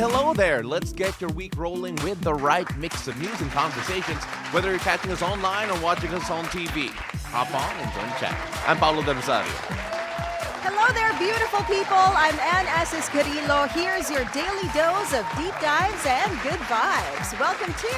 hello there. Let's get your week rolling with the right mix of news and conversations, whether you're catching us online or watching us on TV. Hop on and join the chat. I'm Paolo de Rosario. Hello there, beautiful people. I'm Asis-Carilo. Here's your daily dose of deep dives and good vibes. Welcome to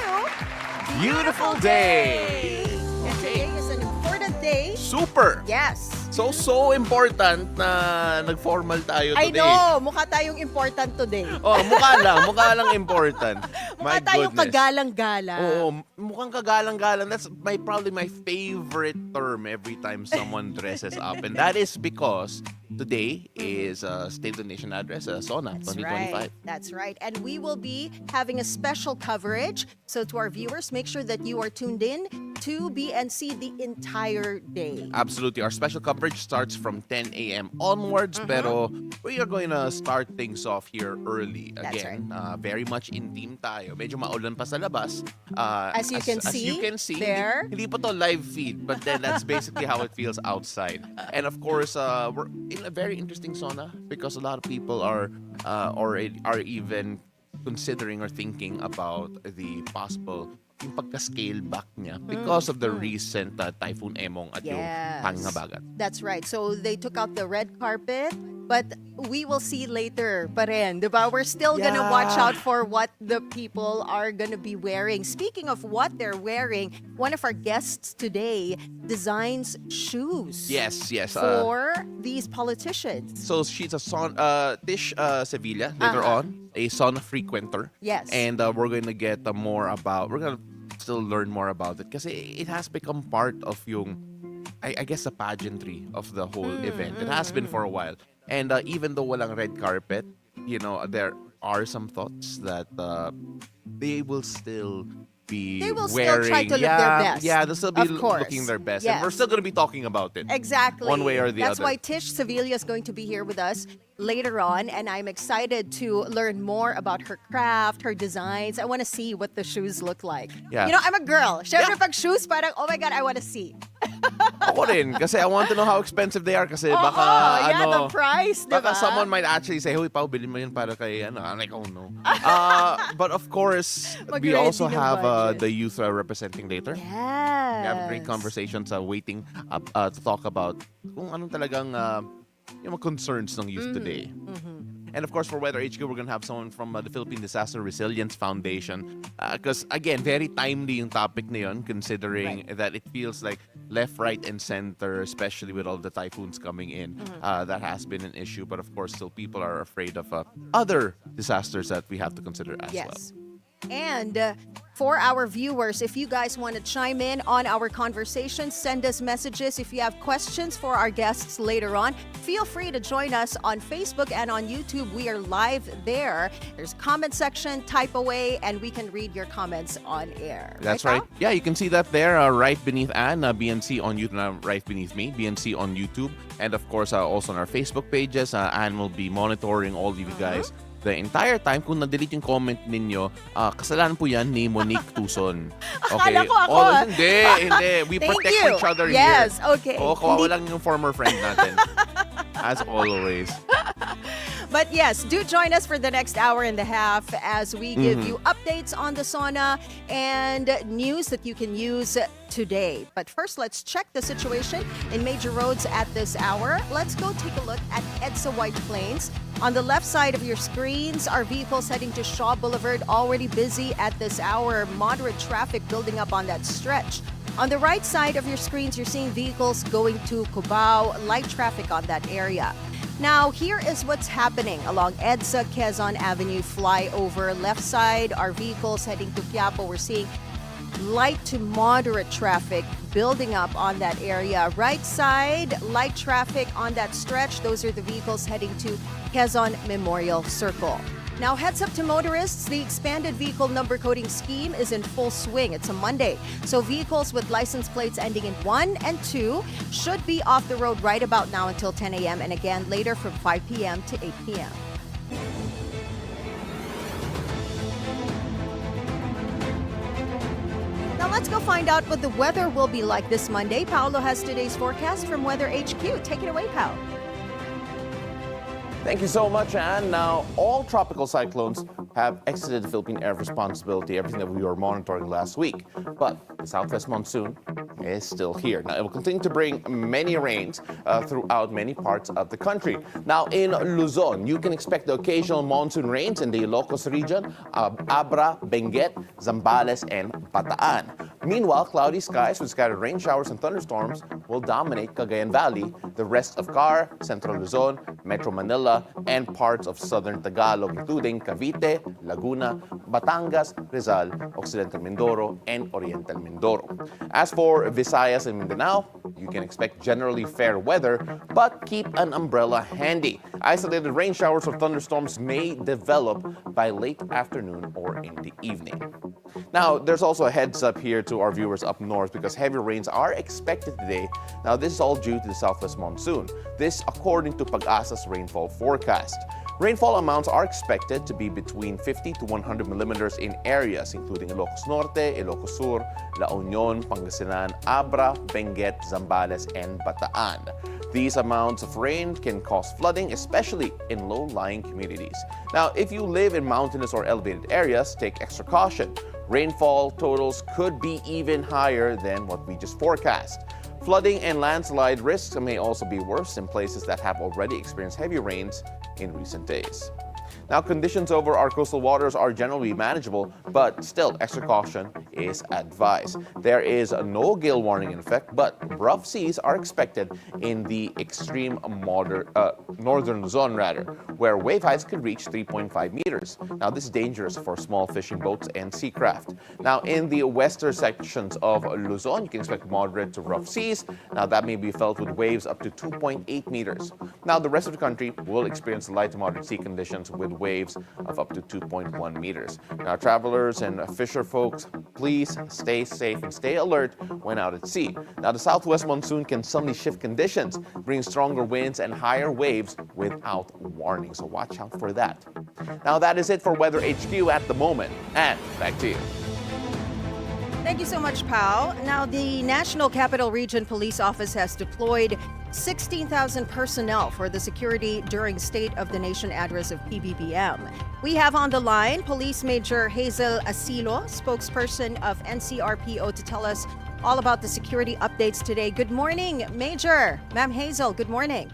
Beautiful Day. And today is an important day. Super! Yes. So important na nag-formal tayo I today. know, mukha tayong important today. Oh, mukha lang important. Mukha My tayong goodness. kagalang-galang. Oo, mukhang kagalang-galang. That's probably my favorite term every time someone dresses up. And that is because today is State of the Nation Address, SONA 2025. That's right. And we will be having a special coverage. So to our viewers, make sure that you are tuned in to BNC the entire day. Absolutely. Our special coverage starts from 10 a.m. onwards, pero we are going to start things off here early. That's Again, very much in-team tayo. Medyo maulan pa sa labas. As you can see there. Hindi pa to live feed, but then that's basically how it feels outside. And of course, we're in a very interesting sauna because a lot of people are even considering or thinking about the possible yung pagka-scale back niya because of the recent Typhoon Emong at yung hanging habagat. That's right. So they took out the red carpet, but we will see later pa rin, diba? We're still gonna watch out for what the people are gonna be wearing. Speaking of what they're wearing, one of our guests today designs shoes. Yes. For these politicians. So she's a Tish Sevilla later on, a sauna frequenter. Yes. And we're going to get we're going to still learn more about it kasi it has become part of yung, I guess, the pageantry of the whole event. It has been for a while. And even though walang red carpet, there are some thoughts that they will still be wearing. Still try to look their best. Yeah, they'll still be Of course. looking their best. Yes. And we're still going to be talking about it. Exactly. One way or the That's other. why Tish Sevilla is going to be here with us later on, and I'm excited to learn more about her craft, her designs. I want to see what the shoes look like. Yeah. I'm a girl. Syempre pag shoes, parang, oh my God, I want to see. Ako rin, kasi I want to know how expensive they are kasi baka, the price, baka diba? someone might actually say, "Huy, Pao, bilhin mo yun para kay, I'm like, oh no." But of course, we Mag-ready also ng have budget. the youth representing later. Yes. We have great conversations waiting to talk about kung anong talagang yung mga concerns ng youth today. And of course, for Weather HQ, we're gonna have someone from the Philippine Disaster Resilience Foundation. Because again, very timely yung topic na yun, considering that it feels like left, right, and center, especially with all the typhoons coming in. That has been an issue. But of course, still people are afraid of other disasters that we have to consider as well. And for our viewers, if you guys want to chime in on our conversation, send us messages. If you have questions for our guests later on, feel free to join us on Facebook and on YouTube. We are live there. There's a comment section, type away, and we can read your comments on air. That's right. Pao? Yeah, you can see that there right beneath Anne, BNC on YouTube, right beneath me, BNC on YouTube. And of course, also on our Facebook pages. Anne will be monitoring all of you guys the entire time. Kung na-delete yung comment ninyo, kasalanan po yan ni Monique Tuson. Okay? Akala ko ako. Hindi. We Thank protect you. each other Yes, here. okay. Kawawa lang yung former friend natin. As always. But yes, do join us for the next hour and a half as we give you updates on the sauna and news that you can use today. But first, let's check the situation in major roads at this hour. Let's go take a look at EDSA White Plains. On the left side of your screens are vehicles heading to Shaw Boulevard, already busy at this hour. Moderate traffic building up on that stretch. On the right side of your screens, you're seeing vehicles going to Cubao, light traffic on that area. Now, here is what's happening along EDSA Quezon Avenue flyover. Left side are vehicles heading to Quiapo. We're seeing light to moderate traffic building up on that area. Right side, light traffic on that stretch. Those are the vehicles heading to Quezon Memorial Circle. Now, heads up to motorists, the expanded vehicle number coding scheme is in full swing. It's a Monday, so vehicles with license plates ending in 1 and 2 should be off the road right about now until 10 a.m. and again later from 5 p.m. to 8 p.m. Now, let's go find out what the weather will be like this Monday. Paolo has today's forecast from Weather HQ. Take it away, Paolo. Thank you so much, Anne. Now, all tropical cyclones have exited the Philippine air responsibility, everything that we were monitoring last week. But the southwest monsoon is still here. Now, it will continue to bring many rains throughout many parts of the country. Now, in Luzon, you can expect the occasional monsoon rains in the Ilocos region, Abra, Benguet, Zambales, and Bataan. Meanwhile, cloudy skies with scattered rain showers and thunderstorms will dominate Cagayan Valley, the rest of Car, Central Luzon, Metro Manila, and parts of southern Tagalog, including Cavite, Laguna, Batangas, Rizal, Occidental Mindoro, and Oriental Mindoro. As for Visayas and Mindanao, you can expect generally fair weather, but keep an umbrella handy. Isolated rain showers or thunderstorms may develop by late afternoon or in the evening. Now, there's also a heads up here to our viewers up north because heavy rains are expected today. Now, this is all due to the southwest monsoon. This according to Pag-asa's rainfall forecast. Rainfall amounts are expected to be between 50 to 100 millimeters in areas including Ilocos Norte, Ilocos Sur, La Union, Pangasinan, Abra, Benguet, Zambales, and Bataan. These amounts of rain can cause flooding, especially in low-lying communities. Now, if you live in mountainous or elevated areas, take extra caution. Rainfall totals could be even higher than what we just forecast. Flooding and landslide risks may also be worse in places that have already experienced heavy rains in recent days. Now, conditions over our coastal waters are generally manageable, but still extra caution is advised. There is no gale warning in effect, but rough seas are expected in the extreme northern Luzon, where wave heights could reach 3.5 meters. Now, this is dangerous for small fishing boats and sea craft. Now, in the western sections of Luzon, you can expect moderate to rough seas. Now, that may be felt with waves up to 2.8 meters. Now, the rest of the country will experience light to moderate sea conditions with waves of up to 2.1 meters. Now, travelers and fisher folks, please stay safe and stay alert when out at sea. Now, the southwest monsoon can suddenly shift conditions, bring stronger winds and higher waves without warning. So watch out for that. Now, that is it for Weather HQ at the moment. And back to you. Thank you so much, Pao. Now, the National Capital Region Police Office has deployed 16,000 personnel for the security during State of the Nation address of PBBM. We have on the line Police Major Hazel Asilo, spokesperson of NCRPO, to tell us all about the security updates today. Good morning, Major. Ma'am Hazel, good morning.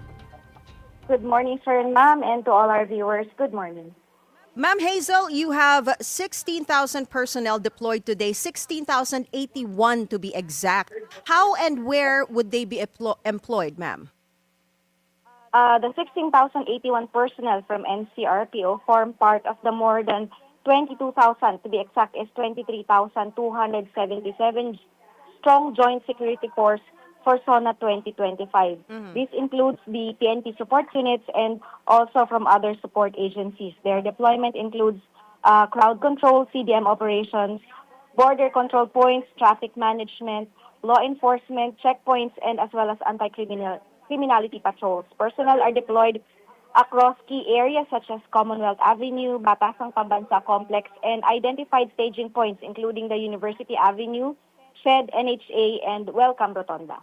Good morning, sir and ma'am, and to all our viewers, good morning. Ma'am Hazel, you have 16,000 personnel deployed today, 16,081 to be exact. How and where would they be employed, ma'am? The 16,081 personnel from NCRPO form part of the more than 22,000, to be exact, is 23,277 strong joint security force for SONA 2025. This includes the PNP support units and also from other support agencies. Their deployment includes crowd control, CDM operations, border control points, traffic management, law enforcement, checkpoints, and as well as anti-criminality patrols. Personnel are deployed across key areas such as Commonwealth Avenue, Batasan Pambansa Complex, and identified staging points including the University Avenue, SHED, NHA, and Welcome Rotonda.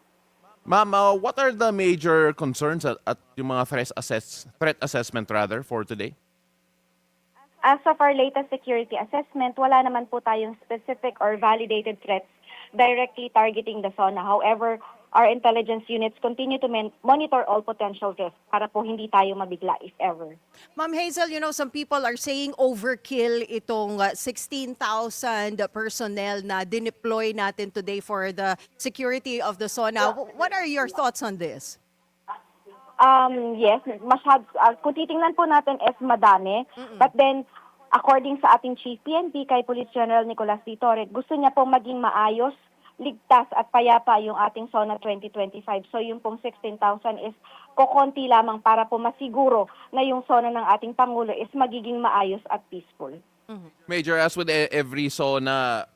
Ma'am, what are the major concerns at yung mga threat assessment for today? As of our latest security assessment, wala naman po tayong specific or validated threats directly targeting the SONA. However, our intelligence units continue to monitor all potential risks para po hindi tayo mabigla if ever. Ma'am Hazel, some people are saying overkill itong 16,000 personnel na dineploy natin today for the security of the SONA. What are your thoughts on this? Yes, kung titingnan po natin is madami. But then, according sa ating Chief PNP, kay Police General Nicolas D. Torre, gusto niya pong maging maayos, ligtas at payapa yung ating SONA 2025. So yung pong 16,000 is kokonti lamang para po masiguro na yung SONA ng ating Pangulo is magiging maayos at peaceful. Major, as with every SONA,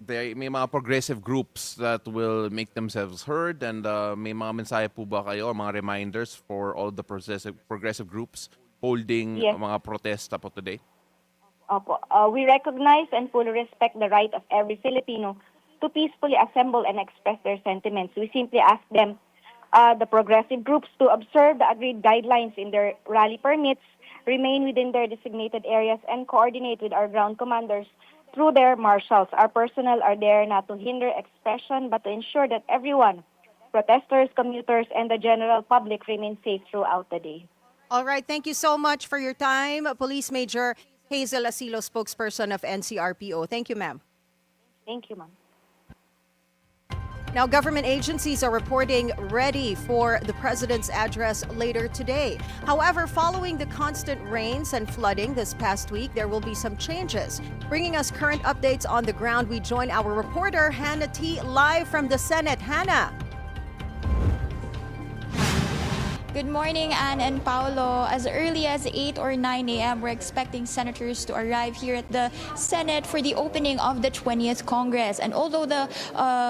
may mga progressive groups that will make themselves heard, and may mga mensahe po ba kayo or mga reminders for all the progressive groups holding mga protesta po today? Opo. We recognize and fully respect the right of every Filipino to peacefully assemble and express their sentiments. We simply ask them, the progressive groups, to observe the agreed guidelines in their rally permits, remain within their designated areas and coordinate with our ground commanders through their marshals. Our personnel are there not to hinder expression but to ensure that everyone, protesters, commuters, and the general public remain safe throughout the day. All right, thank you so much for your time. Police Major Hazel Asilo, spokesperson of NCRPO. Thank you, ma'am. Thank you, ma'am. Now, government agencies are reporting ready for the president's address later today. However, following the constant rains and flooding this past week, there will be some changes. Bringing us current updates on the ground, we join our reporter, Hannah T, live from the Senate. Hannah. Good morning, Anne and Paolo. As early as 8 or 9 a.m., we're expecting senators to arrive here at the Senate for the opening of the 20th Congress. And although the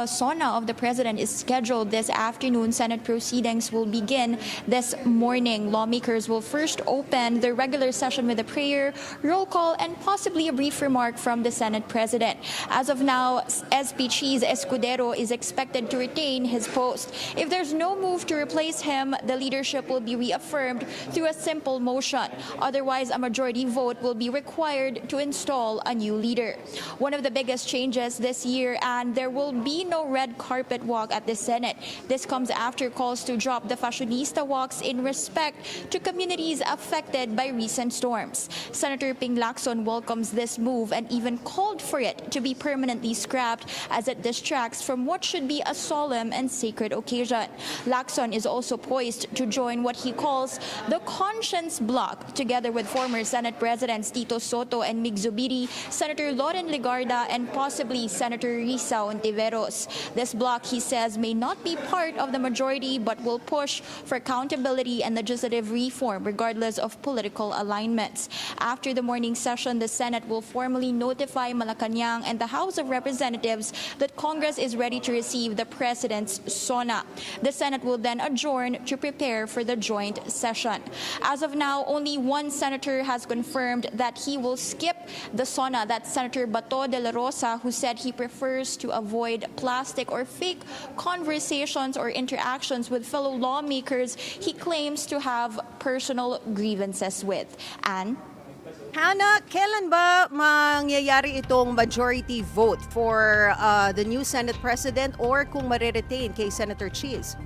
SONA of the President is scheduled this afternoon, Senate proceedings will begin this morning. Lawmakers will first open the regular session with a prayer, roll call, and possibly a brief remark from the Senate President. As of now, SP Cheese Escudero is expected to retain his post. If there's no move to replace him, the leadership will be reaffirmed through a simple motion. Otherwise, a majority vote will be required to install a new leader. One of the biggest changes this year, and there will be no red carpet walk at the Senate. This comes after calls to drop the fashionista walks in respect to communities affected by recent storms. Senator Ping Lacson welcomes this move and even called for it to be permanently scrapped as it distracts from what should be a solemn and sacred occasion. Lacson is also poised to join what he calls the conscience bloc, together with former Senate Presidents Tito Soto and Mig Zubiri, Senator Loren Legarda, and possibly Senator Risa Ontiveros. This bloc, he says, may not be part of the majority but will push for accountability and legislative reform regardless of political alignments. After the morning session, the Senate will formally notify Malacanang and the House of Representatives that Congress is ready to receive the President's SONA. The Senate will then adjourn to prepare for the joint session. As of now, only one senator has confirmed that he will skip the SONA. That's Senator Bato de la Rosa, who said he prefers to avoid plastic or fake conversations or interactions with fellow lawmakers he claims to have personal grievances with. And Hannah, kailan ba mangyayari itong majority vote for the new Senate President or kung mariretain kay Senator Cheese?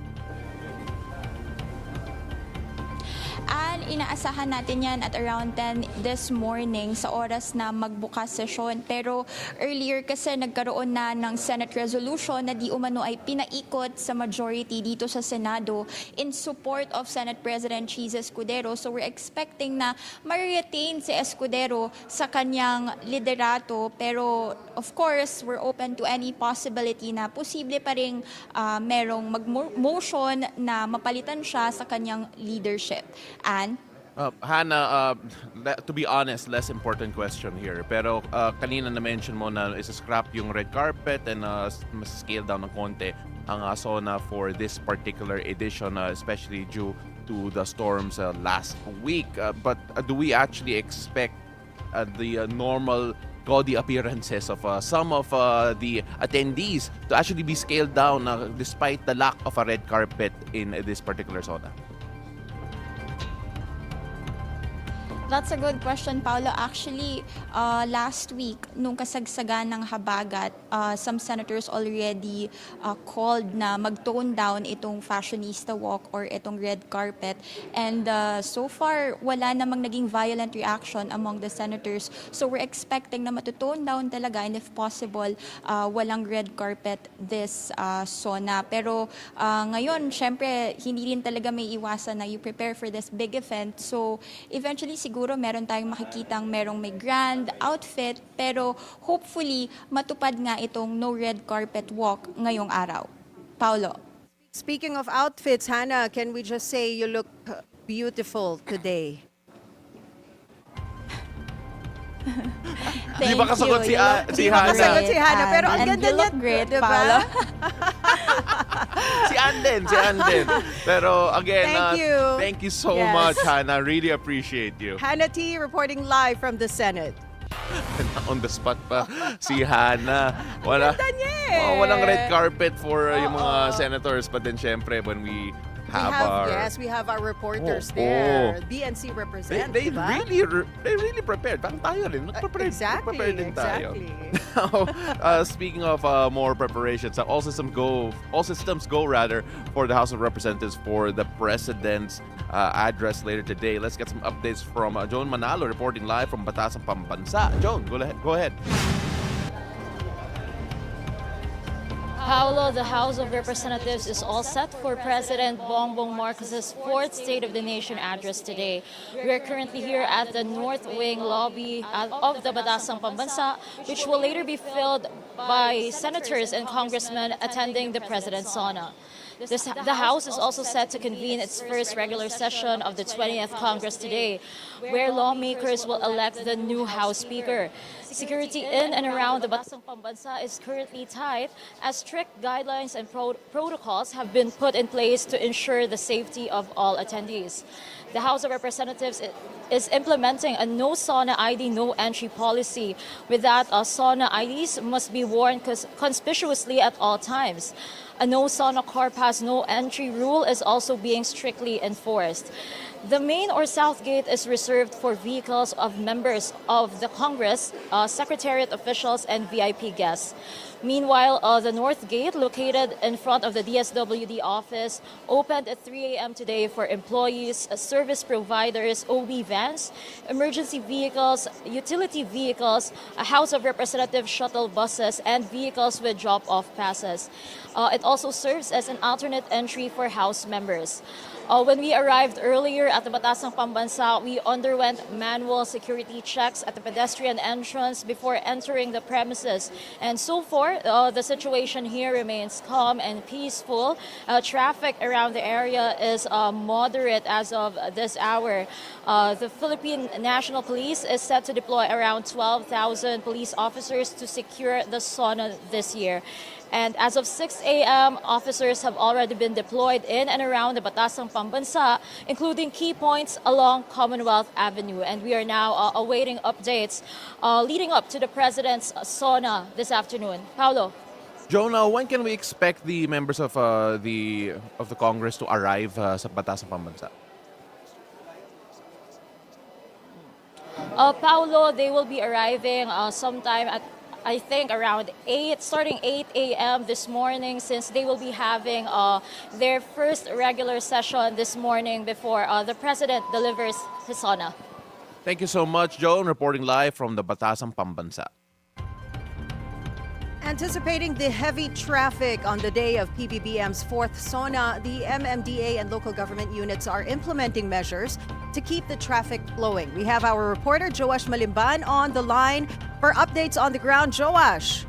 And inaasahan natin yan at around 10 this morning sa oras na magbukas sesyon. Pero earlier kasi nagkaroon na ng Senate resolution na di umano ay pinaikot sa majority dito sa Senado in support of Senate President Cheese Escudero. So we're expecting na ma-retain si Escudero sa kanyang liderato. Pero of course, we're open to any possibility na posible pa rin merong mag-motion na mapalitan siya sa kanyang leadership. And Hannah, to be honest, less important question here. Pero kanina na-mention mo na isa-scrap yung red carpet and mas-scale down ng konti ang SONA for this particular edition, especially due to the storms last week. But do we actually expect the normal gaudy appearances of some of the attendees to actually be scaled down despite the lack of a red carpet in this particular SONA? That's a good question, Paolo. Actually, last week, nung kasagsagan ng habagat, some senators already called na mag-tone down itong fashionista walk or itong red carpet. And so far, wala namang naging violent reaction among the senators. So we're expecting na matutone down talaga and if possible, walang red carpet this SONA. Pero ngayon, syempre, hindi rin talaga may iwasan na you prepare for this big event. So eventually, siguro meron tayong makikitang merong may grand outfit pero hopefully matupad nga itong no red carpet walk ngayong araw. Paolo. Speaking of outfits, Hannah, can we just say you look beautiful today? Thank Di ba kasagot you. si You look Hannah? Kasagot si great, Hannah, pero ang and ganda you niya, look great, diba? Paolo. Si Anden. Pero again, Thank you. thank you so Yes. much, Hannah. Really appreciate you. Hannah T reporting live from the Senate. On the spot pa si Hannah. Wala, Ganda niya eh. walang red carpet for yung mga senators. But then syempre, when we We have our reporters there. BNC represent, They diba? really prepared. Parang tayo rin. Prepared din tayo. Now, speaking of more preparations, all systems go rather for the House of Representatives for the President's address later today. Let's get some updates from Joan Manalo reporting live from Batasan Pambansa. Joan, go ahead. Paolo, the House of Representatives is all set for President Bongbong Marcos's fourth State of the Nation address today. We are currently here at the North Wing lobby of the Batasan Pambansa, which will later be filled by senators and congressmen attending the President's sauna. The House is also set to convene its first regular session of the 20th Congress today, where lawmakers will elect the new House Speaker. Security in and around the Batasan Pambansa is currently tight, as strict guidelines and protocols have been put in place to ensure the safety of all attendees. The House of Representatives is implementing a no sauna ID, no entry policy. With that, sauna IDs must be worn conspicuously at all times. A no sauna car pass, no entry rule is also being strictly enforced. The main or south gate is reserved for vehicles of members of the Congress, Secretariat officials, and VIP guests. Meanwhile, the north gate, located in front of the DSWD office, opened at 3 a.m. today for employees, service providers, OB vans, emergency vehicles, utility vehicles, a House of Representatives shuttle buses, and vehicles with drop-off passes. It also serves as an alternate entry for House members. When we arrived earlier at the Batasan Pambansa, we underwent manual security checks at the pedestrian entrance before entering the premises. And so far, the situation here remains calm and peaceful. Traffic around the area is moderate as of this hour. The Philippine National Police is set to deploy around 12,000 police officers to secure the sauna this year. And as of 6 a.m., officers have already been deployed in and around the Batasan Pambansa, including key points along Commonwealth Avenue. And we are now awaiting updates leading up to the President's sauna this afternoon. Paolo. Jonah, when can we expect the members of the Congress to arrive sa Batasan Pambansa? Paolo, they will be arriving sometime at, I think, around 8, starting 8 a.m. this morning, since they will be having their first regular session this morning before the President delivers his sauna. Thank you so much, Joan, reporting live from the Batasan Pambansa. Anticipating the heavy traffic on the day of PBBM's fourth sauna, the MMDA and local government units are implementing measures to keep the traffic flowing. We have our reporter, Joash Malimban, on the line for updates on the ground. Joash.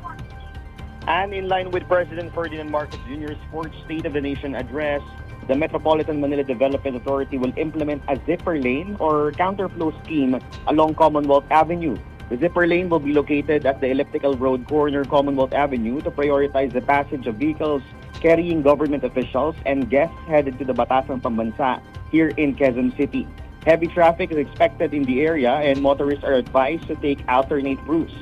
And in line with President Ferdinand Marcos Jr.'s fourth State of the Nation address, the Metropolitan Manila Development Authority will implement a zipper lane or counterflow scheme along Commonwealth Avenue. The zipper lane will be located at the elliptical road corner Commonwealth Avenue to prioritize the passage of vehicles carrying government officials and guests headed to the Batasan Pambansa here in Quezon City. Heavy traffic is expected in the area and motorists are advised to take alternate routes.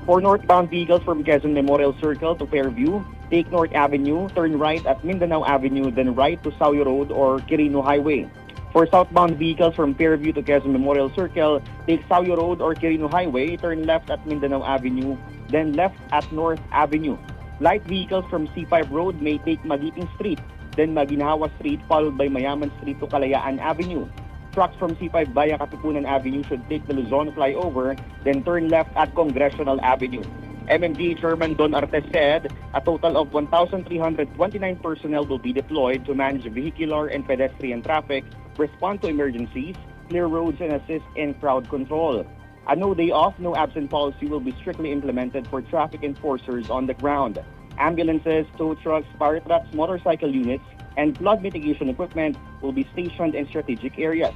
For northbound vehicles from Quezon Memorial Circle to Fairview, take North Avenue, turn right at Mindanao Avenue, then right to Salle Road or Quirino Highway. For southbound vehicles from Fairview to Quezon Memorial Circle, take Salle Road or Quirino Highway, turn left at Mindanao Avenue, then left at North Avenue. Light vehicles from C5 Road may take Magiting Street, then Maginhawa Street, followed by Mayaman Street to Kalayaan Avenue. Trucks from C5 via Katipunan Avenue should take the Luzon flyover, then turn left at Congressional Avenue. MMDA Chairman Don Artes said a total of 1,329 personnel will be deployed to manage vehicular and pedestrian traffic, respond to emergencies, clear roads, and assist in crowd control. A no day off, no absent policy will be strictly implemented for traffic enforcers on the ground. Ambulances, tow trucks, fire trucks, motorcycle units, and flood mitigation equipment will be stationed in strategic areas.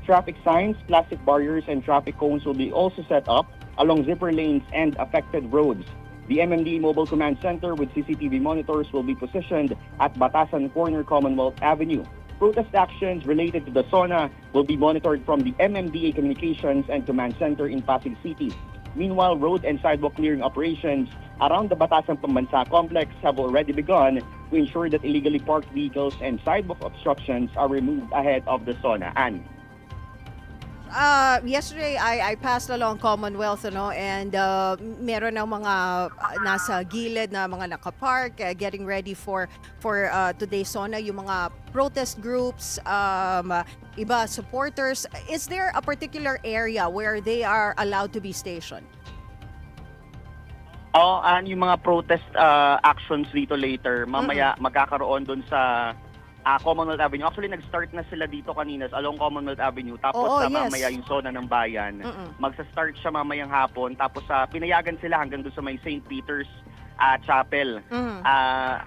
Traffic signs, plastic barriers, and traffic cones will be also set up along zipper lanes and affected roads. The MMDA Mobile Command Center with CCTV monitors will be positioned at Batasan Corner Commonwealth Avenue. Protest actions related to the sauna will be monitored from the MMDA Communications and Command Center in Pasig City. Meanwhile, road and sidewalk clearing operations around the Batasan Pambansa complex have already begun to ensure that illegally parked vehicles and sidewalk obstructions are removed ahead of the SONA. And yesterday I passed along Commonwealth and meron ng mga nasa gilid na mga nakapark getting ready for today's SONA, yung mga protest groups, iba supporters. Is there a particular area where they are allowed to be stationed? Yung mga protest actions dito later, mamaya magkakaroon dun sa Commonwealth Avenue. Actually, nag-start na sila dito kanina along Commonwealth Avenue. Tapos mamaya yung SONA ng bayan. Magsa-start siya mamayang hapon. Tapos pinayagan sila hanggang doon sa may St. Peter's Chapel.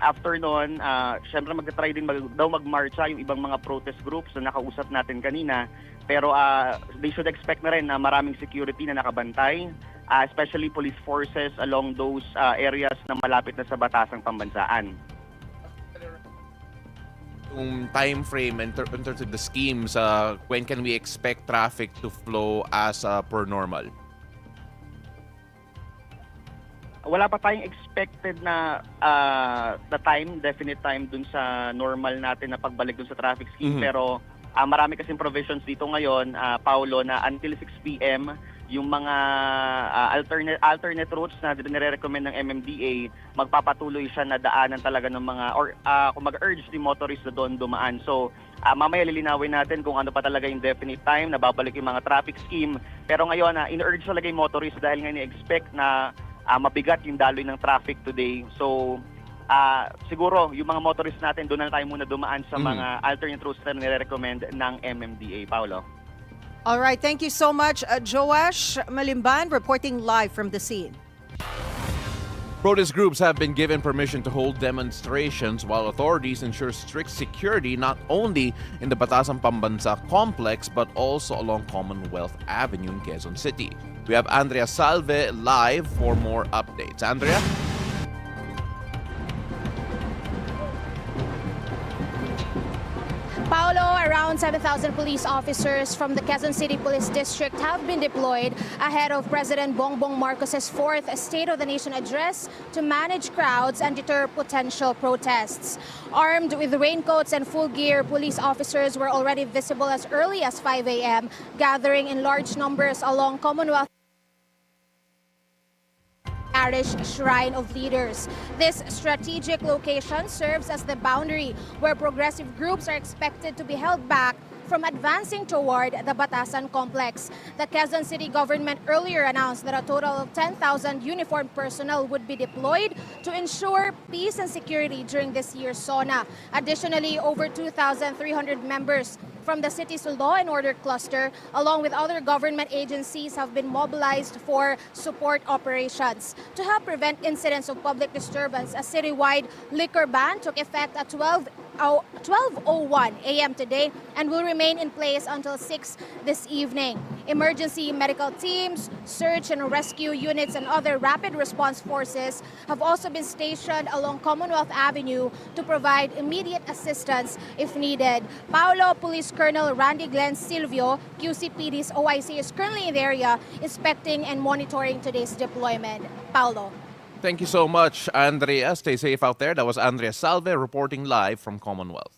After nun, syempre magta-try din daw mag-marcha yung ibang mga protest groups na nakausap natin kanina. Pero they should expect na rin na maraming security na nakabantay. Especially police forces along those areas na malapit na sa Batasang Pambansaan. Yung time frame in terms of the schemes, when can we expect traffic to flow as per normal? Wala pa tayong expected na definite time dun sa normal natin na pagbalik dun sa traffic scheme. Pero marami kasing provisions dito ngayon, Paolo, na until 6 p.m., yung mga alternate routes na nire-recommend ng MMDA, magpapatuloy siya na daanan talaga ng mga, or kung mag-urge the motorists na doon dumaan. So, mamaya lilinawin natin kung ano pa talaga yung definite time na babalik yung mga traffic scheme. Pero ngayon, in-urge talaga yung motorists dahil nga ni-expect na mabigat yung daloy ng traffic today. So, siguro, yung mga motorists natin, doon na tayo muna dumaan sa mga alternate routes na nire-recommend ng MMDA. Paolo? All right, thank you so much, Joash Malimban, reporting live from the scene. Protest groups have been given permission to hold demonstrations while authorities ensure strict security not only in the Batasan Pambansa complex but also along Commonwealth Avenue in Quezon City. We have Andrea Salve live for more updates. Andrea? Paolo, around 7,000 police officers from the Quezon City Police District have been deployed ahead of President Bongbong Marcos's fourth State of the Nation address to manage crowds and deter potential protests. Armed with raincoats and full gear, police officers were already visible as early as 5 a.m., gathering in large numbers along Commonwealth Parish Shrine of Leaders. This strategic location serves as the boundary where progressive groups are expected to be held back from advancing toward the Batasan complex. The Quezon City government earlier announced that a total of 10,000 uniformed personnel would be deployed to ensure peace and security during this year's SONA. Additionally, over 2,300 members from the city's law and order cluster, along with other government agencies, have been mobilized for support operations. To help prevent incidents of public disturbance, a citywide liquor ban took effect at 12:01 a.m. today and will remain in place until 6 this evening. Emergency medical teams, search and rescue units, and other rapid response forces have also been stationed along Commonwealth Avenue to provide immediate assistance if needed. Paolo, Police Colonel Randy Glenn Silvio, QCPD's OIC, is currently in the area inspecting and monitoring today's deployment. Paolo. Thank you so much, Andrea. Stay safe out there. That was Andrea Salve reporting live from Commonwealth.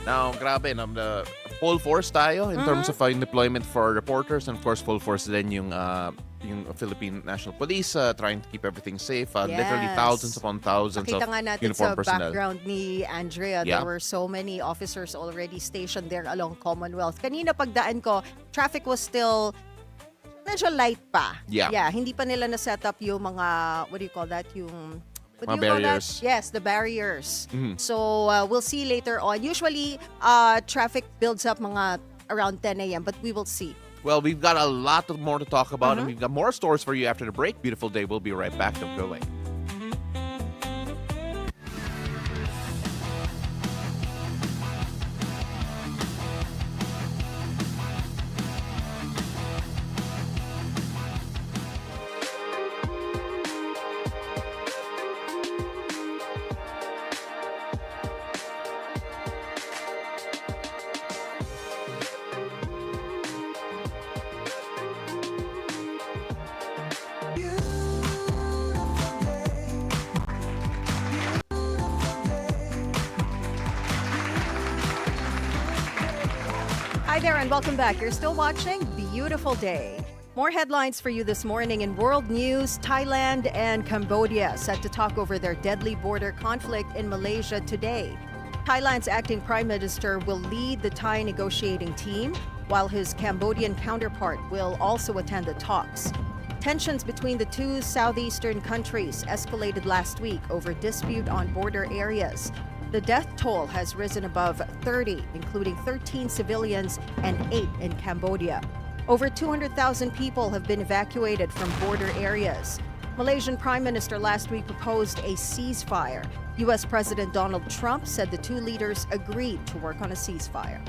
Now, grabe, the full force tayo in terms of deployment for reporters, and of course full force din yung Philippine National Police trying to keep everything safe. Literally thousands upon thousands Nakita of nga natin uniformed sa personnel. background ni Andrea, there were so many officers already stationed there along Commonwealth. Kanina pagdaan ko, traffic was still medyo light pa. Yeah. Hindi pa nila na-set up yung mga, what do you call that? Yung, what do Mga you call that? barriers. Yes, the barriers. So, we'll see later on. Usually, traffic builds up mga around 10 a.m., but we will see. Well, we've got a lot more to talk about, and we've got more stories for you after the break. Beautiful day. We'll be right back. Don't go away. Hi there and welcome back. You're still watching Beautiful Day. More headlines for you this morning in world news. Thailand and Cambodia set to talk over their deadly border conflict in Malaysia today. Thailand's acting prime minister will lead the Thai negotiating team, while his Cambodian counterpart will also attend the talks. Tensions between the two southeastern countries escalated last week over dispute on border areas. The death toll has risen above 30, including 13 civilians and 8 in Cambodia. Over 200,000 people have been evacuated from border areas. Malaysian Prime Minister last week proposed a ceasefire. U.S. President Donald Trump said the two leaders agreed to work on a ceasefire.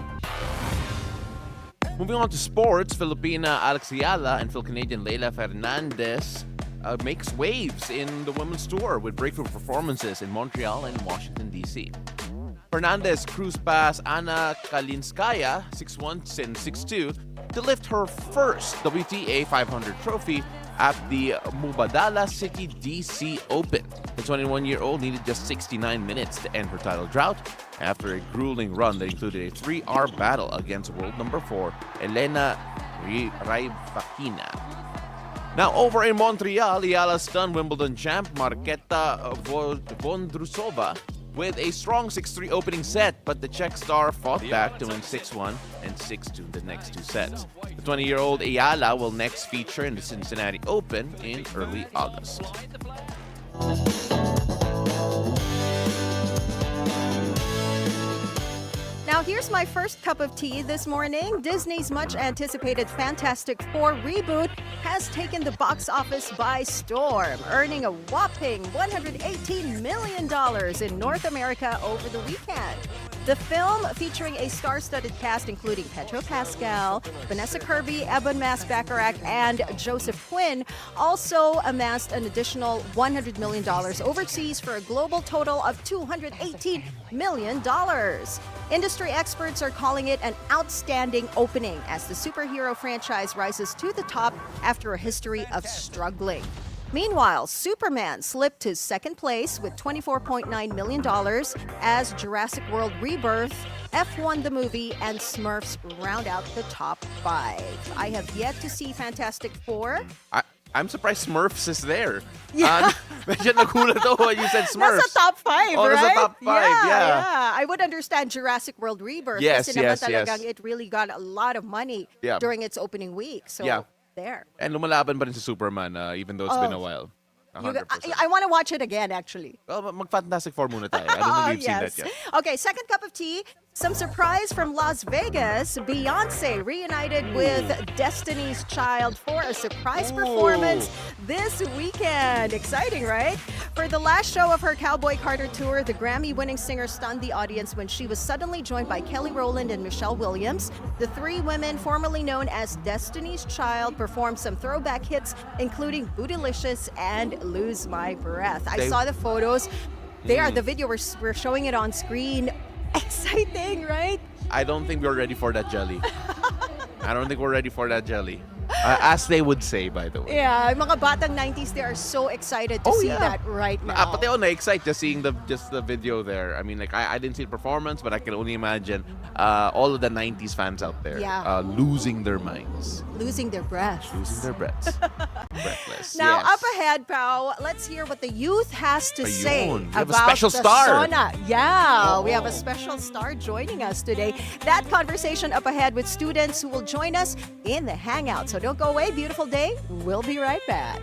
Moving on to sports, Filipina Alex Ayala and Phil-Canadian Leila Fernandez makes waves in the women's tour with breakthrough performances in Montreal and Washington, D.C. Fernandez cruised past Anna Kalinskaya, 6'1" and 6'2", to lift her first WTA 500 trophy at the Mubadala City DC Open. The 21-year-old needed just 69 minutes to end her title drought after a grueling run that included a 3-hour battle against world number 4, Elena Rybakina. Now, over in Montreal, Ayala stunned Wimbledon champ Marketa Vondrusova with a strong 6-3 opening set, but the Czech star fought back to win 6-1 and 6-2 the next two sets. The 20-year-old Ayala will next feature in the Cincinnati Open in early August. Now, here's my first cup of tea this morning. Disney's much-anticipated Fantastic Four reboot has taken the box office by storm, earning a whopping $118 million in North America over the weekend. The film, featuring a star-studded cast including Pedro Pascal, Vanessa Kirby, Ebon Moss-Bacharach, and Joseph Quinn, also amassed an additional $100 million overseas for a global total of $218 million. Industry experts are calling it an outstanding opening as the superhero franchise rises to the top after a history of struggling. Meanwhile, Superman slipped to second place with $24.9 million as Jurassic World Rebirth, F1 the movie, and Smurfs round out the top 5. I have yet to see Fantastic Four. I'm surprised Smurfs is there. Yeah. Medyo nagulat ako when you said Smurfs. Nasa top 5, Oh, right? nasa top 5, yeah. I would understand Jurassic World Rebirth Yes, kasi naman yes, talagang yes. it really got a lot of money Yeah. during its opening week. So, Yeah. there. And lumalaban pa rin si Superman, even though it's been a while. 100%. I want to watch it again, actually. Well, mag-Fantastic Four muna tayo. I don't think we've seen that yet. Okay, second cup of tea. Some surprise from Las Vegas. Beyonce reunited with Destiny's Child for a surprise performance this weekend. Exciting, right? For the last show of her Cowboy Carter tour, the Grammy-winning singer stunned the audience when she was suddenly joined by Kelly Rowland and Michelle Williams. The three women, formerly known as Destiny's Child, performed some throwback hits, including Bootylicious and Lose My Breath. I saw the photos. The video, we're showing it on screen. Exciting, right? I don't think we're ready for that jelly. I don't think we're ready for that jelly. As they would say, by the way. Yeah, mga batang 90s, they are so excited to see that right now. Pati ako na-excite just seeing the video there. I mean, like, I didn't see the performance, but I can only imagine all of the 90s fans out there losing their minds. Losing their breath. Losing their breaths. Breathless. Now, yes. up ahead, Pao, let's hear what the youth has to say Ayun. We have a about special the star. sauna. Yeah, we have a special star joining us today. That conversation up ahead with students who will join us in the Hangout. So don't go away. Beautiful day. We'll be right back.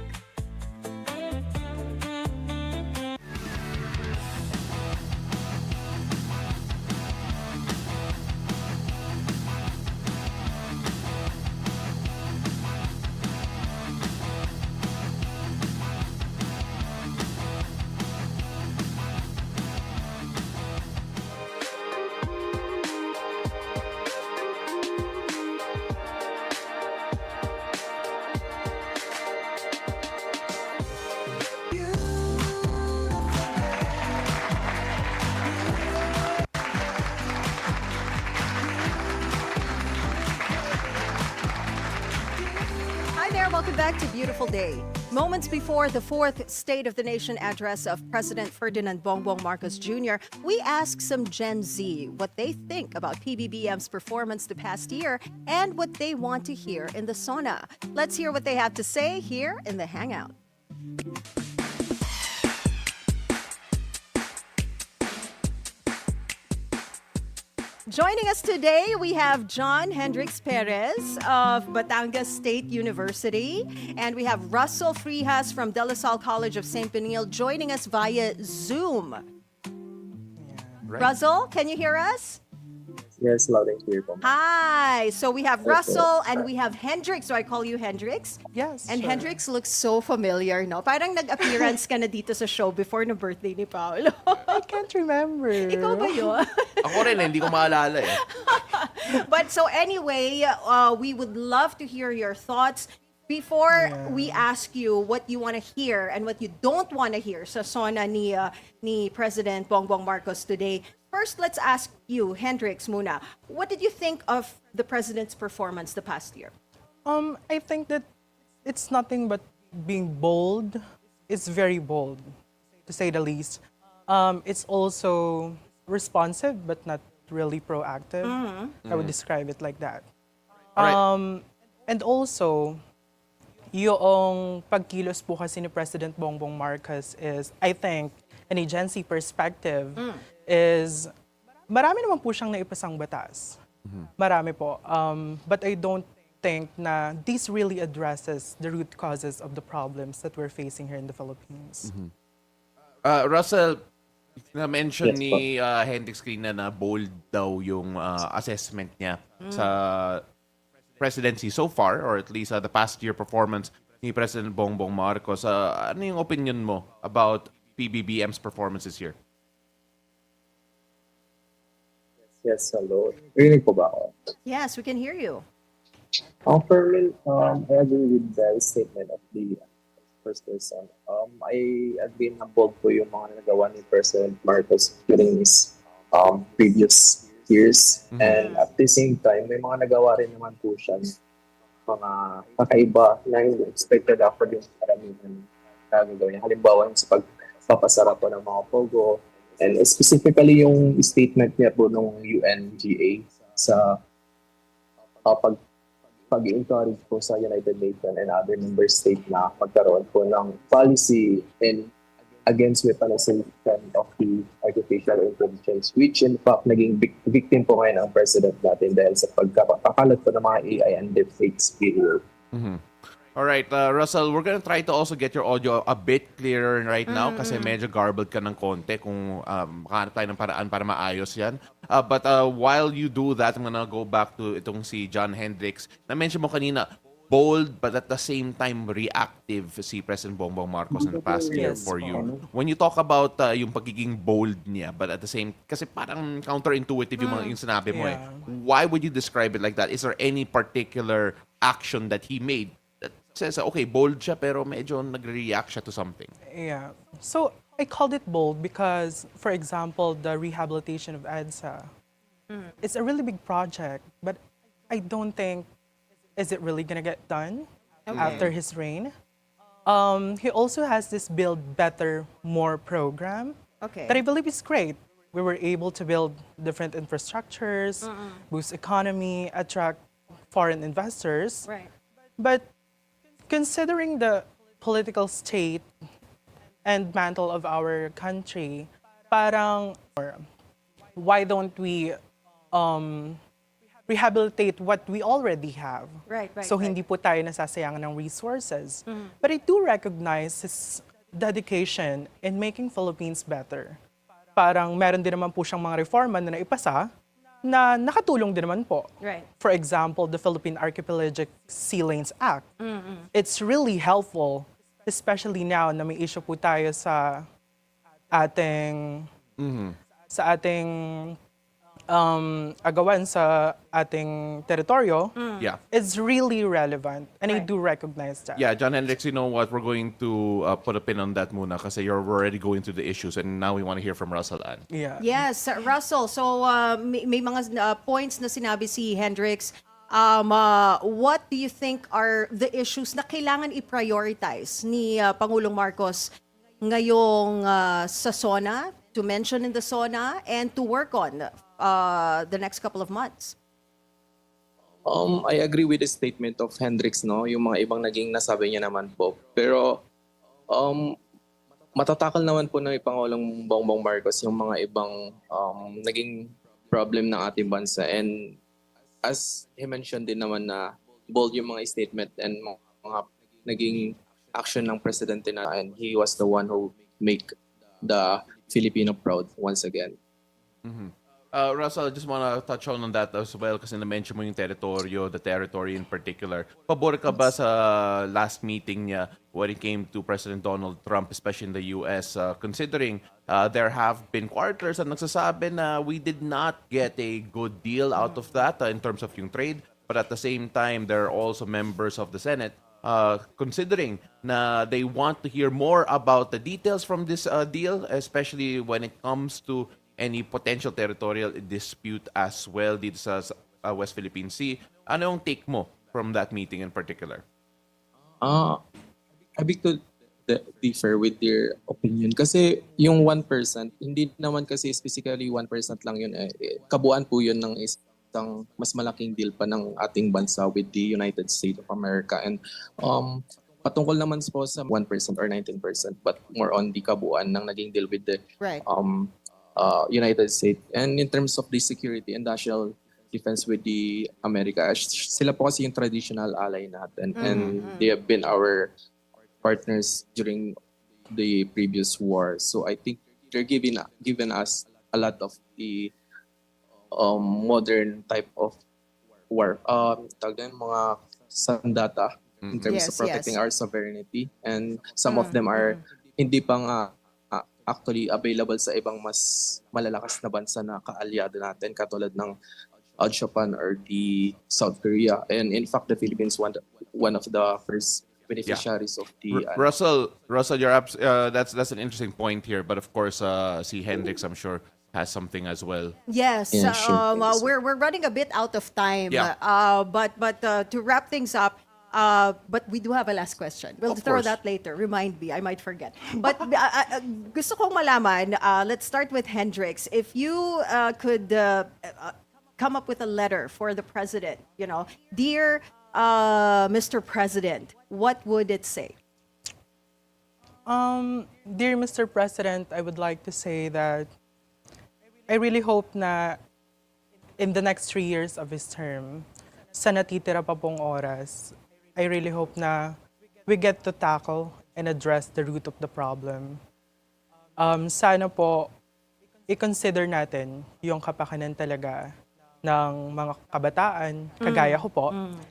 back to Beautiful Day. Moments before the fourth State of the Nation address of President Ferdinand Bongbong Marcos Jr., we asked some Gen Z what they think about PBBM's performance the past year and what they want to hear in the sauna. Let's hear what they have to say here in the Hangout. Joining us today, we have John Hendrix Perez of Batangas State University, and we have Ruzzel Frijas from De La Salle College of Saint Benilde joining us via Zoom. Right. Ruzzel, can you hear us? Yes, loud and clear po. Hi. So we have Okay. Ruzzel and we have Hendrix. So I call you Hendrix. Yes, And sure. Hendrix looks so familiar, no? Parang nag-appearance ka na dito sa show before na birthday ni Paolo. I can't remember. Ikaw ba yun? Ako rin, hindi ko maalala eh. But so anyway, we would love to hear your thoughts before we ask you what you want to hear and what you don't want to hear sa sauna ni President Bongbong Marcos today. First, let's ask you, Hendrix muna. What did you think of the president's performance the past year? I think that it's nothing but being bold. It's very bold, to say the least. It's also responsive, but not really proactive. I would describe it like that. Alright. And also, yung pagkilos po kasi ni President Bongbong Marcos is, I think, an agency perspective, is marami naman po siyang naipasang batas. Marami po. But I don't think na this really addresses the root causes of the problems that we're facing here in the Philippines. Russell, na-mention Yes, ni Hendrix kanina na bold daw yung assessment niya sa presidency so far, or at least the past year performance ni President Bongbong Marcos. Ano yung opinion mo about PBBM's performance this year? Yes, hello. Rinig po ba ako? Yes, we can hear you. For me, I agree with the statement of the first person. I agree na bold po yung mga nagawa ni President Marcos during his previous years. And at the same time, may mga nagawa rin naman po siya ng mga kakaiba na hindi expected after yung karamihan na gagawin. Halimbawa, yung sa pagpapasara po ng mga pogo, and specifically yung statement niya po ng UNGA sa pag-encourage po sa United Nations and other member states na magkaroon po ng policy in against weaponization of the artificial intelligence, which in fact naging victim po ngayon ang president natin dahil sa pagkakalat po ng mga AI and deepfakes period. All right, Russell, we're gonna try to also get your audio a bit clearer right now kasi medyo garbled ka ng konti kung makahanap tayo ng paraan para maayos yan. But while you do that, I'm gonna go back to itong si John Hendrix. Na-mention mo kanina, bold but at the same time reactive si President Bongbong Marcos in the past year Yes. for you. When you talk about yung pagiging bold niya, but at the same, kasi parang counterintuitive yung sinabi mo eh. Yeah. Why would you describe it like that? Is there any particular action that he made that says, okay, bold siya pero medyo nagre-react siya to something? Yeah. So I called it bold because, for example, the rehabilitation of EDSA, it's a really big project, but I don't think, is it really gonna get done after his reign? He also has this Build Better, More program Okay. that I believe is great. We were able to build different infrastructures, boost economy, attract foreign investors. Right. But considering the political state and mantle of our country, parang why don't we rehabilitate what we already have? Right. So hindi po tayo nasasayangan ng resources. But I do recognize his dedication in making Philippines better. Parang meron din naman po siyang mga reforma na naipasa na nakatulong din naman po. Right. For example, the Philippine Archipelagic Sea Lanes Act. It's really helpful, especially now na may issue po tayo sa ating agawan sa ating teritoryo. Yeah. It's really relevant, and I do recognize that. Yeah, John Hendrix, you know what? We're going to put a pin on that muna kasi you're already going through the issues and now we want to hear from Russell Ann. Yeah. Yes, Russell. So may mga points na sinabi si Hendrix. What do you think are the issues na kailangan i-prioritize ni Pangulong Marcos ngayong sa SONA, to mention in the SONA, and to work on the next couple of months? I agree with the statement of Hendrix, no? Yung mga ibang naging nasabi niya naman po. Pero matatakal naman po ng Pangulong Bongbong Marcos yung mga ibang naging problem ng ating bansa. And as he mentioned din naman na bold yung mga statement and mga naging action ng presidente na, and he was the one who make the Filipino proud once again. Russell, I just want to touch on that as well kasi na-mention mo yung teritoryo, the territory in particular. Pabor ka ba sa last meeting niya when it came to President Donald Trump, especially in the US, considering there have been quarters na nagsasabi na we did not get a good deal out of that in terms of yung trade, but at the same time, there are also members of the Senate considering na they want to hear more about the details from this deal, especially when it comes to any potential territorial dispute as well dito sa West Philippine Sea. Ano yung take mo from that meeting in particular? I beg to differ with their opinion kasi yung 1%, hindi naman kasi specifically 1% lang yun. Kabuuan po yun ng isang mas malaking deal pa ng ating bansa with the United States of America. And patungkol naman po sa 1% or 19%, but more on the kabuuan ng naging deal with the United States. And in terms of the security and national defense with the America, sila po kasi yung traditional ally natin. And they have been our partners during the previous war. So I think they're given us a lot of the modern type of war. Tawag din mga sandata in terms of protecting our sovereignty. And some of them are hindi pang actually available sa ibang mas malalakas na bansa na kaalyado natin katulad ng Japan or the South Korea. And in fact, the Philippines one of the first beneficiaries of the Russell, that's an interesting point here, but of course si Hendrix I'm sure has something as well. Yes, Yeah, sure. we're running a bit out of time. Yeah. But to wrap things up, but we do have a last question. We'll Of throw course. that later. Remind me, I might forget. But gusto kong malaman, let's start with Hendrix. If you could come up with a letter for the president, dear Mr. President, what would it say? Dear Mr. President, I would like to say that I really hope na in the next 3 years of his term, sa natitira pa pong oras, I really hope na we get to tackle and address the root of the problem. Sana po, i-consider natin yung kapakanan talaga ng mga kabataan, kagaya ko po.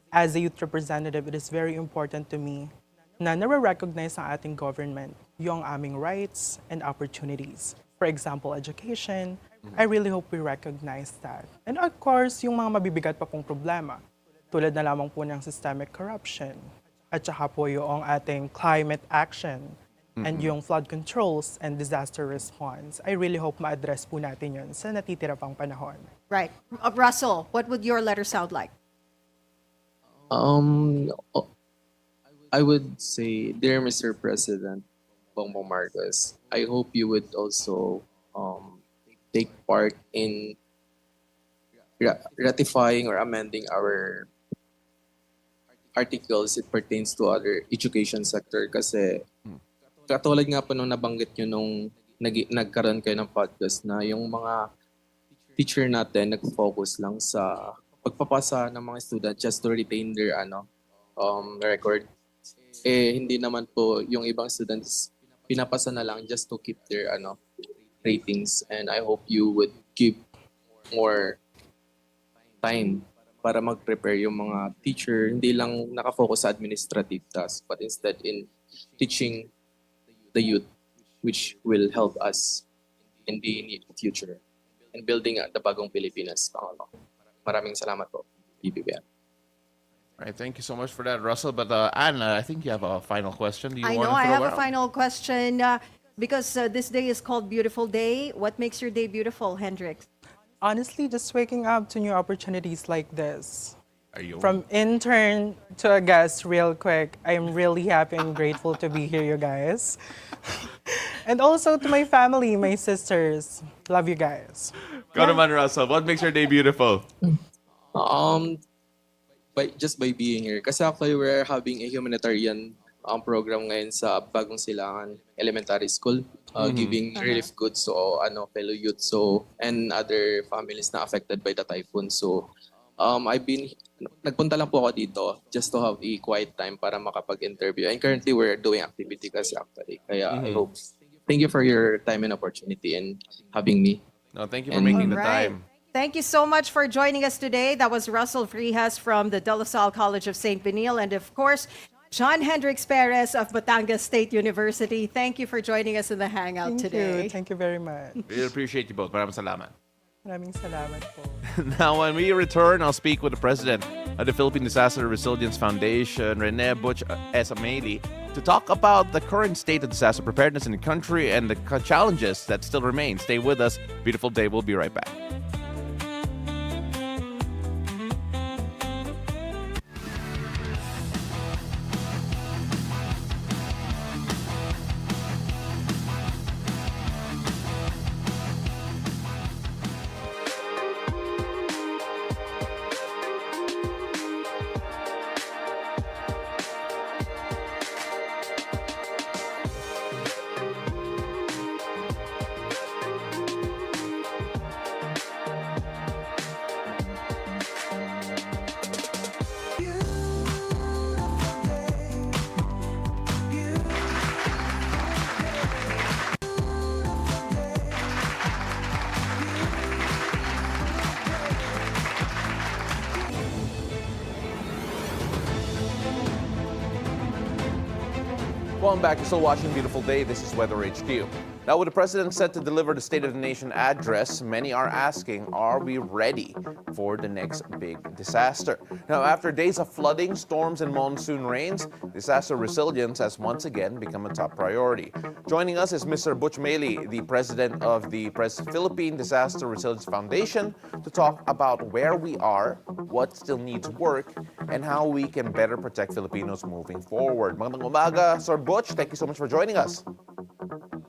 As a youth representative, it is very important to me na nare-recognize ng ating government yung aming rights and opportunities. For example, education. I really hope we recognize that. And of course, yung mga mabibigat pa pong problema, tulad na lamang po ng systemic corruption, at saka po yung ating climate action, and yung flood controls and disaster response. I really hope ma-address po natin yun sa natitira pang panahon. Right. Russell, what would your letter sound like? I would say, dear Mr. President Bongbong Marcos, I hope you would also take part in ratifying or amending our articles it pertains to other education sector kasi katulad nga po nung nabanggit nyo nung nagkaroon kayo ng podcast na yung mga teacher natin nag-focus lang sa pagpapasa ng mga student just to retain their record. Hindi naman po yung ibang students pinapasa na lang just to keep their ratings. And I hope you would give more time para mag-prepare yung mga teacher, hindi lang nakafocus sa administrative tasks, but instead in teaching the youth, which will help us in the future and building the bagong Pilipinas. Maraming salamat po, PBBM. All right, thank you so much for that, Russell. But Anne, I think you have a final question. Do you I want know to I throw have a out? final question because this day is called Beautiful Day. What makes your day beautiful, Hendrix? Honestly, just waking up to new opportunities like this. Ayun. From intern to a guest real quick, I'm really happy and grateful to be here, you guys. And also to my family, my sisters. Love you guys. Go naman, Russell. What makes your day beautiful? Um, by being here. Kasi actually we're having a humanitarian program ngayon sa Bagong Silangan Elementary School, giving relief goods to fellow youth and other families na affected by the typhoon. So nagpunta lang po ako dito just to have a quiet time para makapag-interview. And currently we're doing activity kasi actually. Kaya I hope. Thank you for your time and opportunity and having me. No, thank you for making the Right. time. Thank you so much for joining us today. That was Russell Frijas from the De La Salle College of Saint Benilde, and of course, John Hendrix Perez of Batangas State University. Thank you for joining us in the Hangout today. Thank you very much. We appreciate you both. Maraming salamat. Maraming salamat po. Now, when we return, I'll speak with the president of the Philippine Disaster Resilience Foundation, Rene Butch Esameli, to talk about the current state of disaster preparedness in the country and the challenges that still remain. Stay with us. Beautiful day. We'll be right back. Welcome back. You're still watching Beautiful Day. This is Weather HQ. Now, with the president set to deliver the State of the Nation address, many are asking, are we ready for the next big disaster? Now, after days of flooding, storms, and monsoon rains, disaster resilience has once again become a top priority. Joining us is Mr. Butch Meli, the president of the Philippine Disaster Resilience Foundation, to talk about where we are, what still needs work, and how we can better protect Filipinos moving forward. Magandang umaga, Sir Butch. Thank you so much for joining us.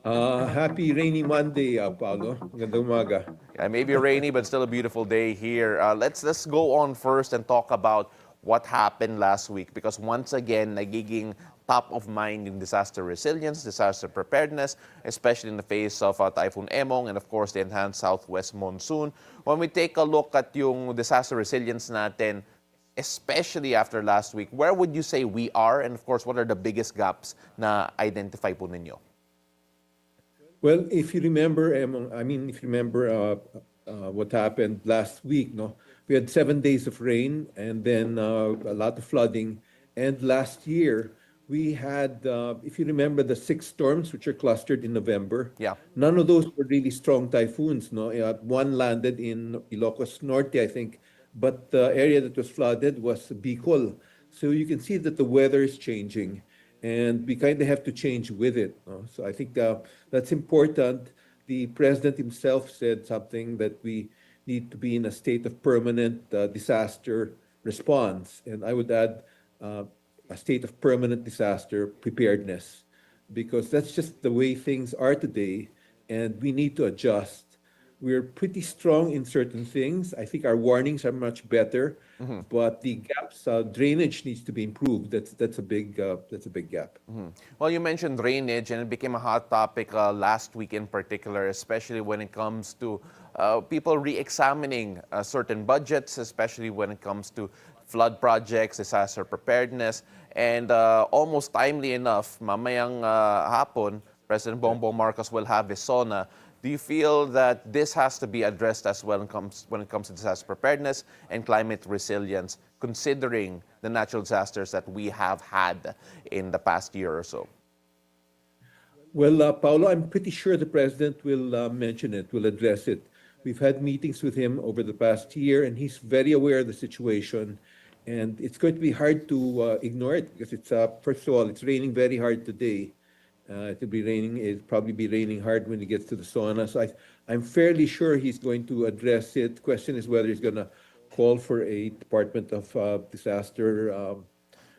Happy rainy Monday, Paolo. Magandang umaga. Yeah, maybe rainy, but still a beautiful day here. Let's go on first and talk about what happened last week, because once again, nagiging top of mind in disaster resilience, disaster preparedness, especially in the face of Typhoon Emong and of course the enhanced southwest monsoon. When we take a look at yung disaster resilience natin, especially after last week, where would you say we are, and of course, what are the biggest gaps na identify po ninyo? Well, if you remember, what happened last week, no, we had 7 days of rain and then a lot of flooding. And last year, we had, if you remember, the 6 storms which are clustered in November. Yeah. None of those were really strong typhoons. No, one landed in Ilocos Norte, I think, but the area that was flooded was Bicol. So you can see that the weather is changing, and we kind of have to change with it. No? So I think that's important. The president himself said something that we need to be in a state of permanent disaster response, and I would add a state of permanent disaster preparedness, because that's just the way things are today, and we need to adjust. We're pretty strong in certain things. I think our warnings are much better, but the gaps, drainage needs to be improved. That's a big gap. Well, you mentioned drainage, and it became a hot topic last week in particular, especially when it comes to people re-examining certain budgets, especially when it comes to flood projects, disaster preparedness, and almost timely enough, mamayang hapon, President Bongbong Marcos will have his SONA. Do you feel that this has to be addressed as well when it comes to disaster preparedness and climate resilience, considering the natural disasters that we have had in the past year or so? Well, Paolo, I'm pretty sure the president will mention it, will address it. We've had meetings with him over the past year, and he's very aware of the situation. And it's going to be hard to ignore it, because it's first of all, it's raining very hard today. It'll probably be raining hard when he gets to the SONA. So I'm fairly sure he's going to address it. Question is whether he's going to call for a Department of Disaster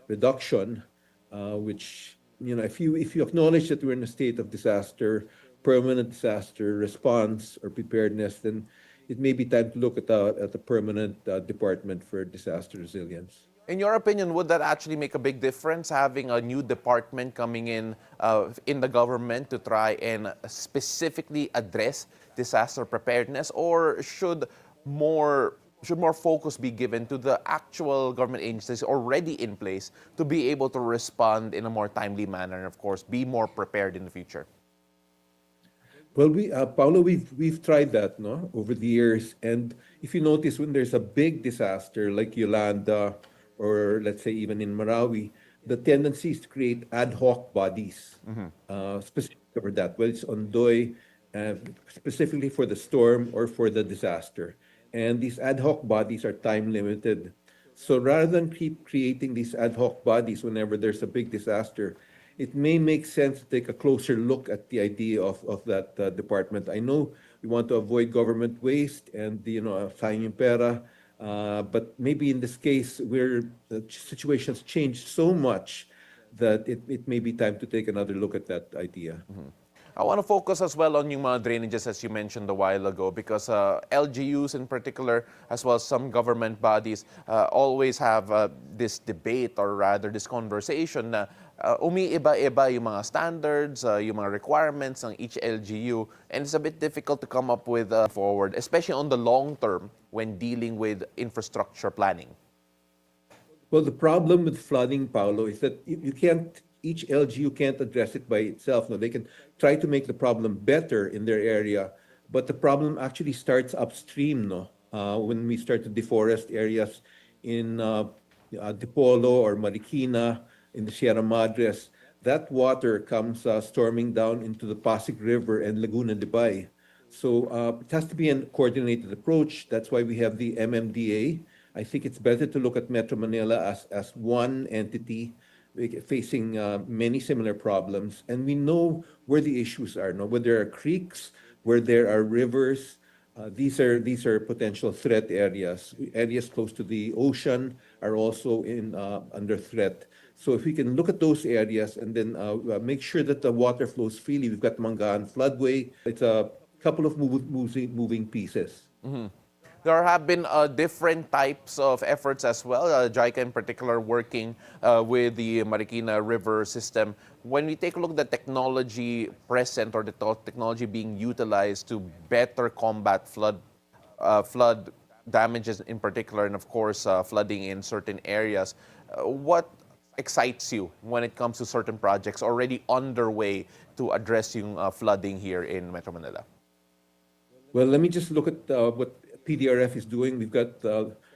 Reduction, which, if you acknowledge that we're in a state of disaster, permanent disaster response or preparedness, then it may be time to look at a permanent Department for Disaster Resilience. In your opinion, would that actually make a big difference, having a new department coming in the government to try and specifically address disaster preparedness, or should more focus be given to the actual government agencies already in place to be able to respond in a more timely manner and, of course, be more prepared in the future? Well, Paolo, we've tried that, no, over the years. And if you notice, when there's a big disaster like Yolanda, or let's say even in Marawi, the tendency is to create ad hoc bodies specifically for that, whether it's Ondoy, specifically for the storm or for the disaster. And these ad hoc bodies are time limited. So rather than keep creating these ad hoc bodies whenever there's a big disaster, it may make sense to take a closer look at the idea of that department. I know we want to avoid government waste and, sayang yung pera, but maybe in this case, where the situation's changed so much that it may be time to take another look at that idea. I want to focus as well on yung mga drainages, as you mentioned a while ago, because LGUs in particular, as well as some government bodies, always have this debate, or rather this conversation na umiiba-iba yung mga standards, yung mga requirements ng each LGU, and it's a bit difficult to come up with forward, especially on the long term when dealing with infrastructure planning. Well, the problem with flooding, Paolo, is that each LGU can't address it by itself. No, they can try to make the problem better in their area, but the problem actually starts upstream, no? When we start to deforest areas in Dipolo or Marikina, in the Sierra Madres, that water comes storming down into the Pasig River and Laguna de Bay. So it has to be a coordinated approach. That's why we have the MMDA. I think it's better to look at Metro Manila as one entity facing many similar problems. And we know where the issues are, no? Where there are creeks, where there are rivers. These are potential threat areas. Areas close to the ocean are also under threat. So if we can look at those areas and then make sure that the water flows freely, we've got Mangaan floodway. It's a couple of moving pieces. Mm-hmm. There have been different types of efforts as well, JICA in particular working with the Marikina River system. When we take a look at the technology present or the technology being utilized to better combat flood damages in particular, and of course flooding in certain areas, what excites you when it comes to certain projects already underway to address yung flooding here in Metro Manila? Well, let me just look at what PDRF is doing. We've got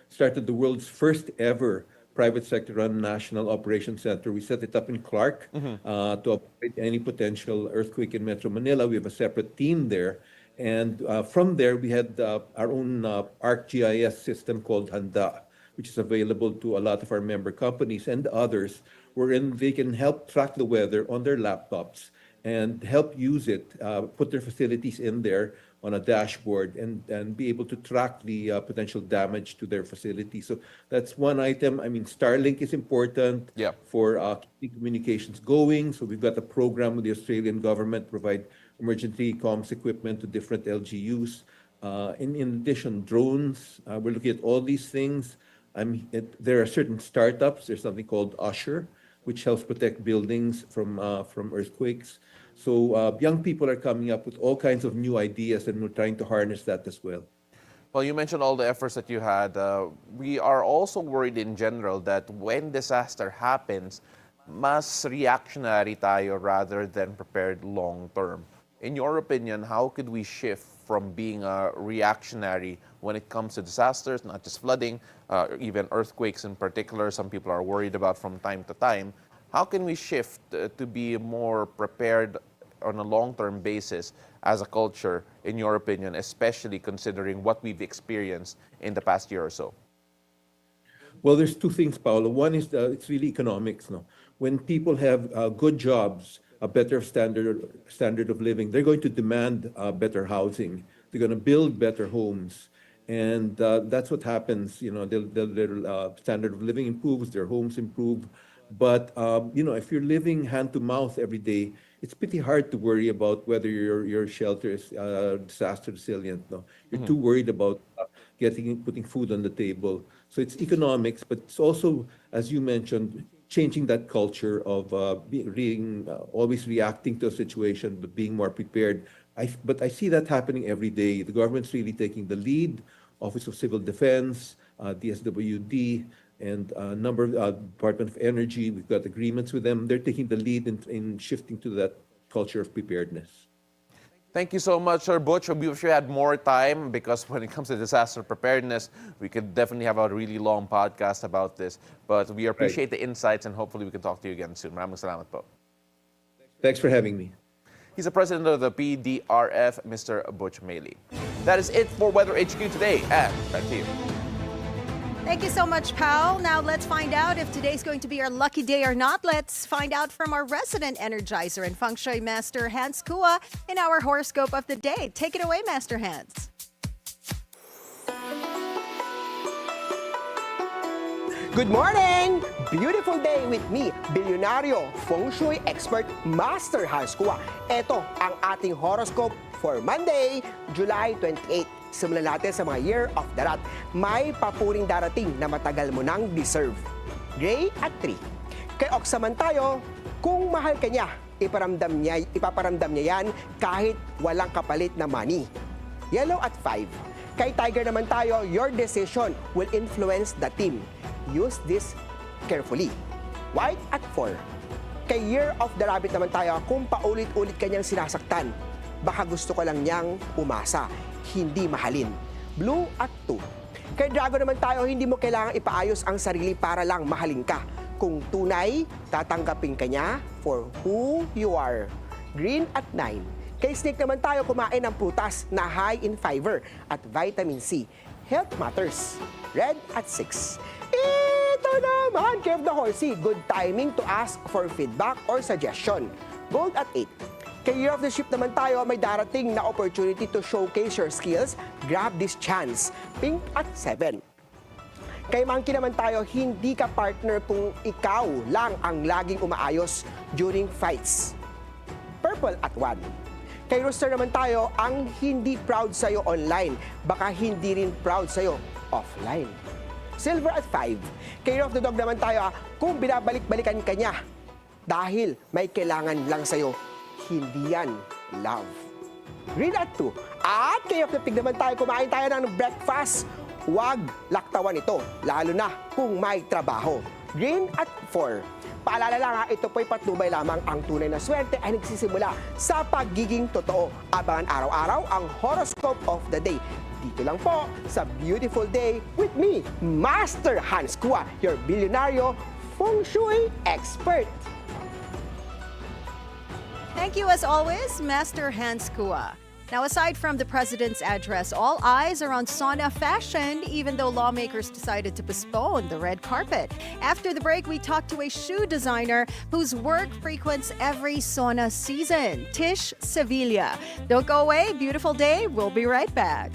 started the world's first ever private sector-run national operations center. We set it up in Clark to avoid any potential earthquake in Metro Manila. We have a separate team there. And from there, we had our own ArcGIS system called Handa, which is available to a lot of our member companies and others, wherein they can help track the weather on their laptops and help use it, put their facilities in there on a dashboard and be able to track the potential damage to their facility. So that's one item. I mean, Starlink is important for keeping communications going. So we've got a program with the Australian government to provide emergency comms equipment to different LGUs. In addition, drones. We're looking at all these things. There are certain startups. There's something called Usher, which helps protect buildings from earthquakes. So young people are coming up with all kinds of new ideas, and we're trying to harness that as well. Well, you mentioned all the efforts that you had. We are also worried in general that when disaster happens, mas reactionary tayo rather than prepared long term. In your opinion, how could we shift from being reactionary when it comes to disasters, not just flooding, even earthquakes in particular, some people are worried about from time to time? How can we shift to be more prepared on a long-term basis as a culture, in your opinion, especially considering what we've experienced in the past year or so? Well, there's two things, Paolo. One is it's really economics. No? When people have good jobs, a better standard of living, they're going to demand better housing. They're going to build better homes. And that's what happens. Their standard of living improves, their homes improve. But if you're living hand to mouth every day, it's pretty hard to worry about whether your shelter is disaster resilient. No, you're too worried about putting food on the table. So it's economics, but it's also, as you mentioned, changing that culture of being always reacting to a situation, but being more prepared. But I see that happening every day. The government's really taking the lead. Office of Civil Defense, DSWD, and a number of Department of Energy. We've got agreements with them. They're taking the lead in shifting to that culture of preparedness. Thank you so much, Sir Butch. We wish we had more time because when it comes to disaster preparedness, we could definitely have a really long podcast about this. But we appreciate the insights and hopefully we can talk to you again soon. Maraming salamat po. Thanks for having me. He's the president of the PDRF, Mr. Butch Maley. That is it for Weather HQ today. And back to you. Thank you so much, Paolo. Now let's find out if today's going to be our lucky day or not. Let's find out from our resident energizer and feng shui master, Hans Kua, in our horoscope of the day. Take it away, Master Hans. Good morning! Beautiful day with me, Bilyonaryo Feng Shui Expert Master Hans Kua. Ito ang ating horoscope for Monday, July 28. Simulan natin sa mga Year of the Rat. May papuring darating na matagal mo nang deserve. Gray at 3. Kay Ox naman tayo, kung mahal ka niya, ipaparamdam niya yan kahit walang kapalit na money. Yellow at 5. Kay Tiger naman tayo, your decision will influence the team. Use this carefully. White at 4. Kay Year of the Rabbit naman tayo, kung paulit-ulit kanyang sinasaktan, baka gusto ko lang niyang umasa, hindi mahalin. Blue at 2. Kay Dragon naman tayo, hindi mo kailangang ipaayos ang sarili para lang mahalin ka. Kung tunay, tatanggapin ka niya for who you are. Green at 9. Kay Snake naman tayo, kumain ng prutas na high in fiber at vitamin C. Health matters. Red at 6. Ito naman, Care of the Horsey. Good timing to ask for feedback or suggestion. Gold at 8. Kay Year of the Ship naman tayo, may darating na opportunity to showcase your skills. Grab this chance. Pink at 7. Kay Monkey naman tayo, hindi ka partner kung ikaw lang ang laging umaayos during fights. Purple at 1. Kay Rooster naman tayo, ang hindi proud sa'yo online, baka hindi rin proud sa'yo offline. Silver at 5. Kay Year of the Dog naman tayo, kung binabalik-balikan ka niya dahil may kailangan lang sa'yo, hindi yan love. Green at 2. At kay Year of the Pig naman tayo, kumain tayo ng breakfast. Huwag laktawan ito, lalo na kung may trabaho. Green at 4. Paalala lang ito po'y patnubay lamang, ang tunay na swerte ay nagsisimula sa pagiging totoo. Abangan araw-araw ang horoscope of the day. Dito lang po sa Beautiful Day with me, Master Hans Kua, your Bilyonaryo Feng Shui Expert. Thank you as always, Master Hans Kua. Now, aside from the president's address, all eyes are on sauna fashion, even though lawmakers decided to postpone the red carpet. After the break, we talked to a shoe designer whose work frequents every sauna season, Tish Sevilla. Don't go away. Beautiful day. We'll be right back.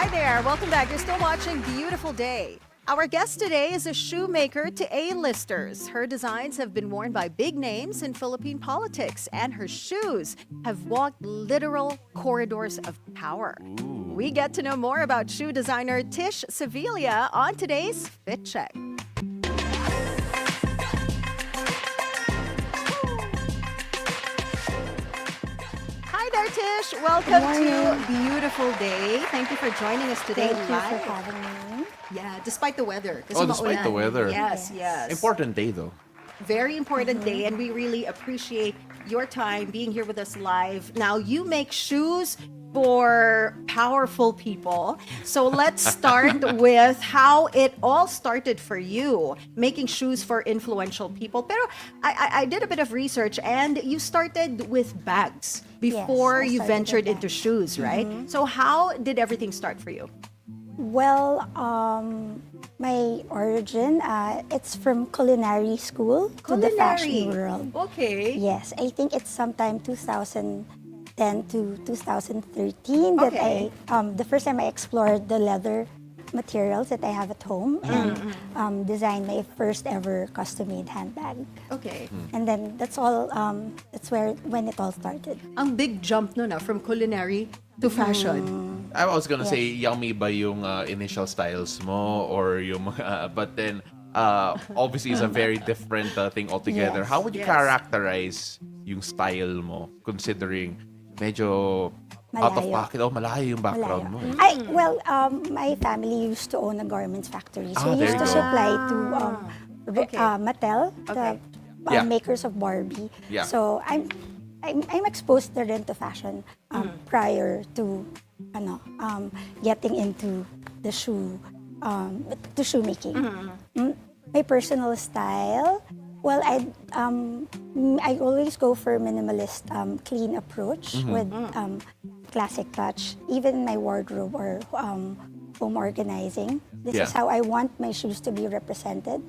Hi there. Welcome back. You're still watching Beautiful Day Our guest today is a shoemaker to A-listers. Her designs have been worn by big names in Philippine politics, and her shoes have walked literal corridors of power. We get to know more about shoe designer Tish Sevilla on today's Fit Check. Hi there, Tish. Welcome to Beautiful Day. Thank you for joining us today Thank you live. for having me. Yeah, despite the weather. Kasi Despite the maulan. weather. Yes, yes. Important day, though. Very important day, and we really appreciate your time being here with us live. Now, you make shoes for powerful people. So let's start with how it all started for you, making shoes for influential people. Pero I did a bit of research, and you started with bags before Yes, I you started ventured with into shoes, right? So how did everything start for you? Well, my origin, it's from culinary school to the fashion world. Okay. Yes, I think it's sometime 2010 to 2013 that Okay. the first time I explored the leather materials that I have at home and designed my first ever custom-made handbag. Okay. And then that's all, that's when it all started. Ang big jump no na from culinary to fashion. I was gonna say, yummy ba yung initial styles mo or yung but then obviously it's a very different thing altogether. Yes. How would you Yes. characterize yung style mo considering medyo out of Malayo. pocket o malayo yung background mo? Well, my family used to own a garments factory. So we there used you to go. supply to Okay. Mattel, Okay. the Yeah. makers of Barbie. Yeah. So I'm exposed to rin to fashion prior to getting into the shoemaking. My personal style, well, I always go for minimalist, clean approach with classic touch. Even my wardrobe or home organizing. This is Yeah. how I want my shoes to be represented,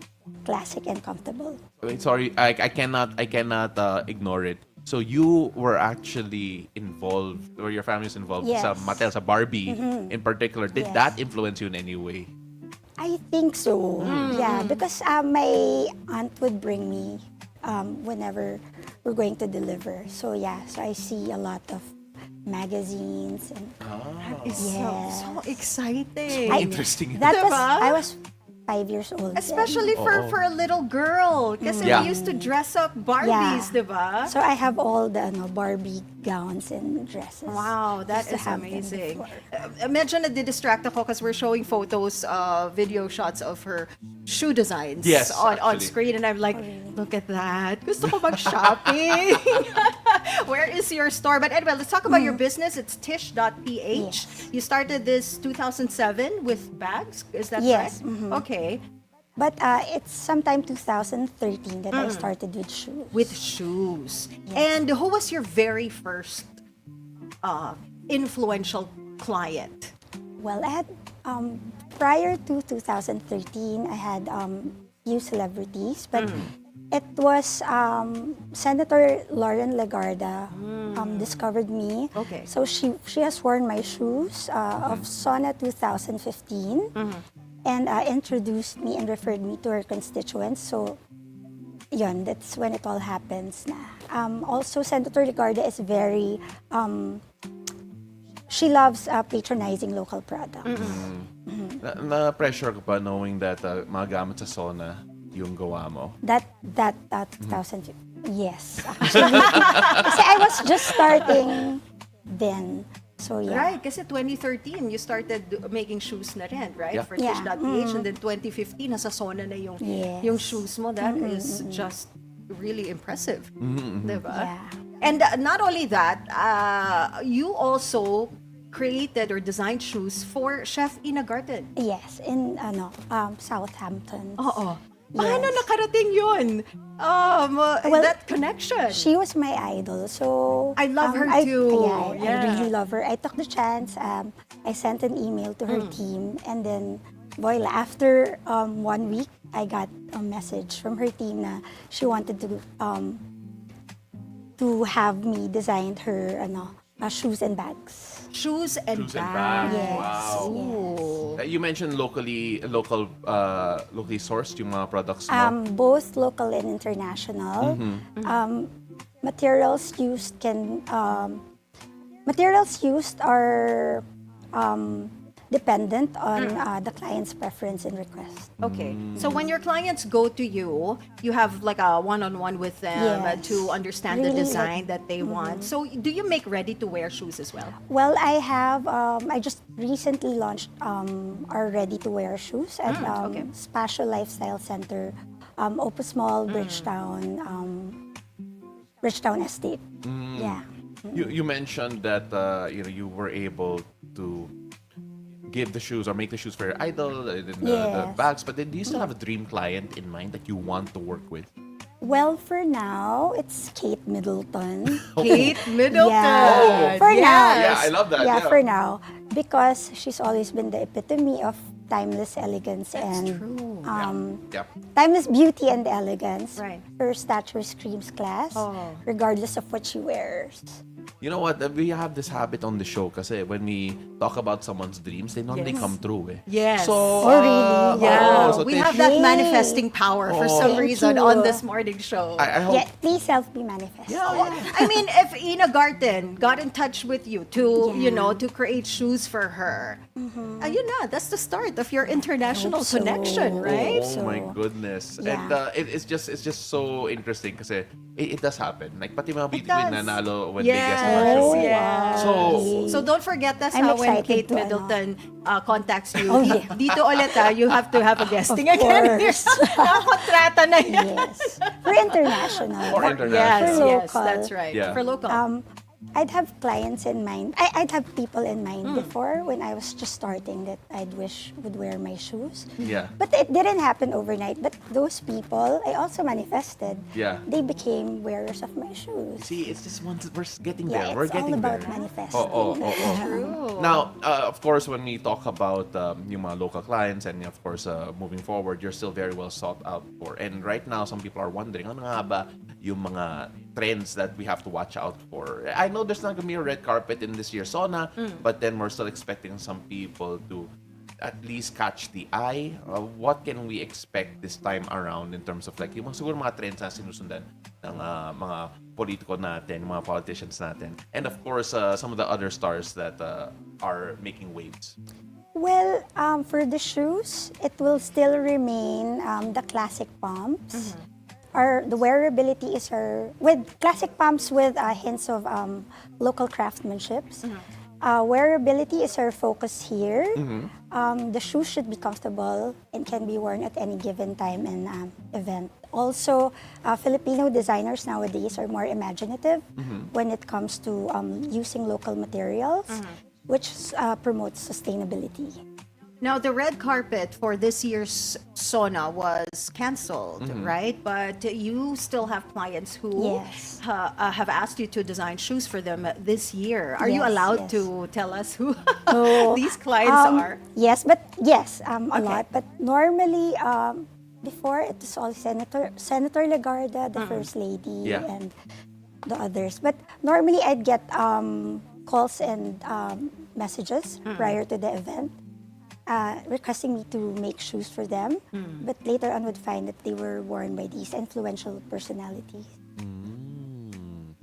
classic and comfortable. Wait, sorry, I cannot ignore it. So you were actually involved, or your family is involved Yes. sa Mattel, sa Barbie in particular. Did Yes. that influence you in any way? I think so. Yeah, because my aunt would bring me whenever we're going to deliver. So yeah, so I see a lot of magazines and It's so exciting. Interesting. that was Diba? I was 5 years old. then. Especially for a little girl. Kasi Yeah. we used to dress up Barbies, diba? So I have all the Barbie gowns and dresses. Wow, that Used to is have them amazing. before. Medyo nadidistract ako because we're showing photos, video shots of her shoe designs Yes, on actually. screen, and I'm like, look at that. Gusto ko mag-shopping. Where is your store? But anyway, let's talk about your business. It's tish.ph. Yes. You started this 2007 with bags. Is that Yes, correct? Okay. But it's sometime 2013 that I started with shoes. With shoes. And who was your very first influential client? Well, I had prior to 2013, I had few celebrities, but it was Senator Lauren Legarda discovered me. Okay. So she has worn my shoes of SONA 2015 and introduced me and referred me to her constituents. So yun, that's when it all happens na. Also, Senator Legarda is very she loves patronizing local products. Na-pressure ka pa knowing that mga gamit sa Sona yung gawa mo? That 2015. Yes, actually. Kasi I was just starting then. So yeah. Right, kasi 2013, you started making shoes na rin, right? Yeah. For Yeah. Tish.ph. And then 2015, nasa Sona na Yes. yung shoes mo. That is just really impressive. Diba? Yeah. And not only that, you also created or designed shoes for Chef Ina Garten. Yes, in Southampton. Oo. Paano Yes. nakarating yun? That connection. She was my idol, so I love her too. Yeah. I really love her. I took the chance. I sent an email to her team, and then, voila, after 1 week, I got a message from her team na she wanted to have me design her shoes and bags. Shoes and Shoes and bags. bags. Yes. Wow. Yes. You mentioned locally sourced yung mga products mo. Both local and international. Materials used are dependent on the client's preference and request. Okay. So when your clients go to you, you have like a one-on-one with them Yes. to understand the Really, design that they want. So do you make ready-to-wear shoes as well? Well, I just recently launched our ready-to-wear shoes at Spatial Lifestyle Center, Opus Mall, Bridgetown Estate. Yeah. You mentioned that you were able to give the shoes or make the shoes for your idol, the bags, but then do you still have a dream client in mind that you want to work with? Well, for now, it's Kate Middleton. Kate Middleton. Yeah. For now. Yeah, I love that. Yeah, for now. Because she's always been the epitome of timeless elegance timeless beauty and elegance. Right. Her stature screams class, regardless of what she wears. You know what? We have this habit on the show kasi when we talk about someone's dreams, they normally come true. Yes. So, really? Yeah, so we Tish, have that Yay. manifesting power for some Thank reason you. on this morning show. I hope. Yeah, please help me manifest. I mean, if Ina Garten got in touch with you to, to create shoes for her, that's the start of your international so. connection, right? Oh my goodness. Yeah. And it's just so interesting kasi it does happen. Like pati mga beauty does. queen nanalo when they guest on our Yes, show. yes. So don't forget that's I'm how when excited Kate to, Middleton contacts you. Oh, yeah. Dito ulit you have to have a guesting Of again. course. Nakakontrata na yan. Yes. For international. For Yes, international. yes, local. that's right. Yeah. For local. I'd have clients in mind. I'd have people in mind before when I was just starting that I'd wish would wear my shoes. Yeah. But it didn't happen overnight. But those people, I also manifested. Yeah. They became wearers of my shoes. See, it's just once we're getting Yeah, there. We're it's all getting about there. manifesting. True. Now, of course, when we talk about yung mga local clients and of course, moving forward, you're still very well sought out for. And right now, some people are wondering, ano nga ba yung mga trends that we have to watch out for? I know there's not gonna be a red carpet in this year's Sona, but then we're still expecting some people to at least catch the eye. What can we expect this time around in terms of like yung siguro mga trends na sinusundan ng mga politiko natin, mga politicians natin, and of course some of the other stars that are making waves? Well, for the shoes, it will still remain the classic pumps. The wearability is with classic pumps with hints of local craftsmanship. Wearability is our focus here. The shoes should be comfortable and can be worn at any given time and event. Also, Filipino designers nowadays are more imaginative when it comes to using local materials, which promotes sustainability. Now, the red carpet for this year's Sona was canceled, right? But you still have clients who Yes. have asked you to design shoes for them this year. Are you Yes, allowed yes. to tell us who So, these clients are? Yes, a lot. But normally, before it was all Senator Legarda, the First Lady, Yeah. and the others. But normally, I'd get calls and messages prior to the event. Requesting me to make shoes for them, but later on would find that they were worn by these influential personalities.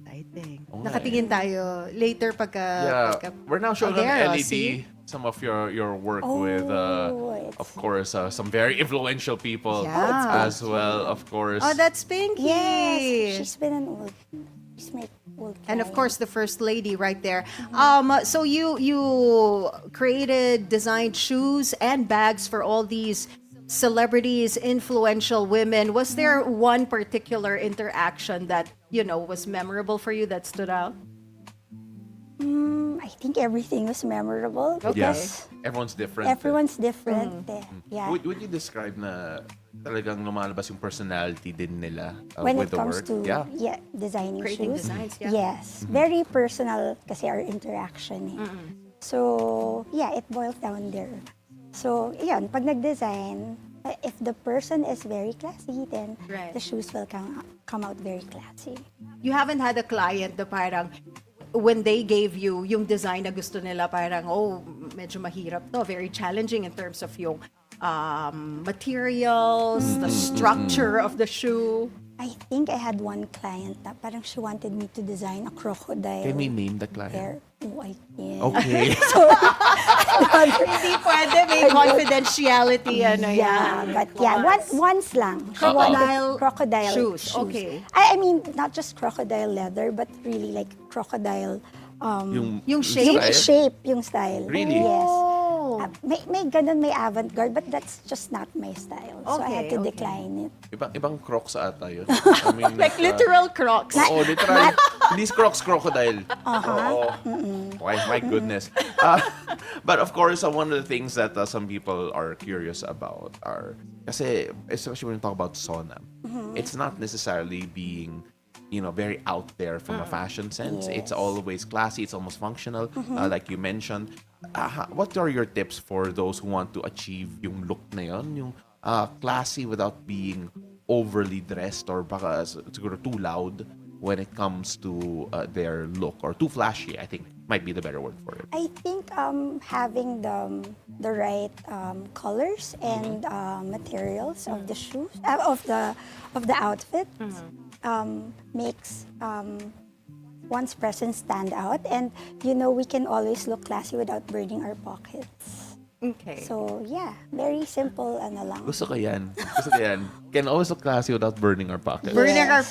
Exciting. Okay. Nakatingin tayo later pagka We're now showing there, on LED see? some of your work Oh, with, it's- of course, some very influential people Yeah. as well. Of course. Oh, that's Pinky. Yes, she's my old And of client. course, the First Lady right there. So you created, designed shoes and bags for all these celebrities, influential women. Was there one particular interaction that, was memorable for you that stood out? I think everything was memorable Okay. because Everyone's different. everyone's different. Yeah. Would you describe na talagang lumalabas yung personality din nila When with it the comes work? to Yeah. designing Creating shoes. designs, yeah. Yes, very personal kasi our interaction. So, yeah, it boils down there. So, yan, pag nag-design, if the person is very classy, then Right. the shoes will come out very classy. You haven't had a client na parang, when they gave you yung design na gusto nila, parang, medyo mahirap to, very challenging in terms of yung materials, the structure of the shoe? I think I had one client na parang she wanted me to design a crocodile. Can we name the client? hair. Oh, I can't. Okay. Hindi pwede, may confidentiality, But once lang. Crocodile shoes. Okay. I mean, not just crocodile leather, but really like crocodile yung shape. Yung style. Really? Yes. May ganun, may avant-garde, but that's just not my style. So I had to decline it. Ibang Crocs ata yun. I mean, Like literal Crocs. Oo, literal. Hindi Crocs crocodile. Okay, my goodness. But of course, one of the things that some people are curious about are, kasi especially when you talk about sauna, it's not necessarily being very out there from a fashion sense. Yes. It's always classy. It's almost functional, like you mentioned. What are your tips for those who want to achieve yung look na yun, yung classy without being overly dressed or baka siguro too loud when it comes to their look, or too flashy, I think might be the better word for it? I think having the right colors and materials of the shoes, of the outfit, makes one's presence stand out, and we can always look classy without burning our pockets. Okay. So yeah, very simple lang. Gusto ko yan. Can always look classy without burning our pockets. Burning our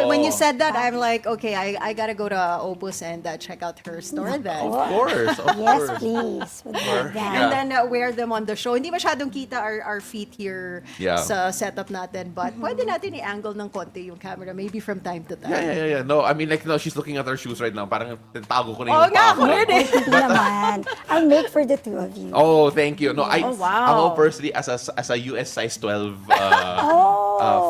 when you said that, I'm like, okay, I gotta go to Opus and check out her store then. Of course. Yes, please. Would love that. And then wear them on the show. Hindi masyadong kita our feet here sa setup natin, but pwede natin i-angle ng konti yung camera, maybe from time to time. Yeah. No, I mean, she's looking at her shoes right now. Parang tago ko na yung paa ko. Hindi naman. I'll make for the two of you. Oh, thank you. No, wow. ako personally, as a US size 12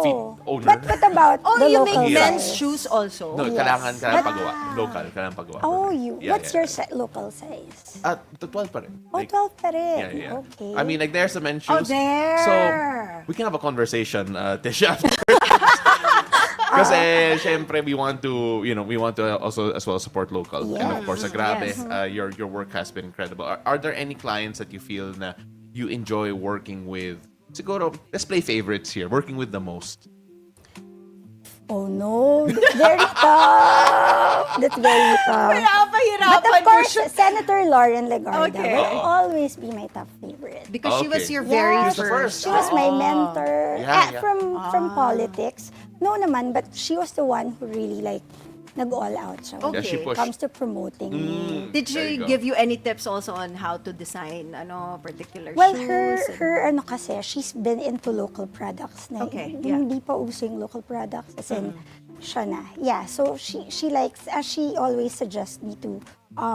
feet owner. But about the you local make men's size? shoes also? No, Yes. kailangan pagawa. Local, kailangan pagawa. Oh, you. Yeah, What's yeah, your local size? The 12 pa rin. Oh, 12 pa rin. Yeah. Okay. I mean, there's the men's shoes. Oh, there. So, we can have a conversation, Tish, after. Kasi, syempre, we want to also as well support local. Yes. And of course, grabe, Yes. your work has been incredible. Are there any clients that you feel na you enjoy working with? Siguro, let's play favorites here. Working with the most. Oh no, that's very tough. That's very tough. Pahirapan But of course, Senator Lauren Legarda Okay. will always be my top favorite. Because she was Okay. your very Yes, first. She was my mentor Yeah. from politics. No naman, but she was the one who really nag-all out siya when Okay. Yeah, she it pushed. comes to promoting me. Did There she you go. give you any tips also on how to design particular Well, shoes? her kasi, she's been into local products na. Okay, Yung yeah. Hindi pa uso yung local products, as in, siya na. Yeah, so she likes, as she always suggests me to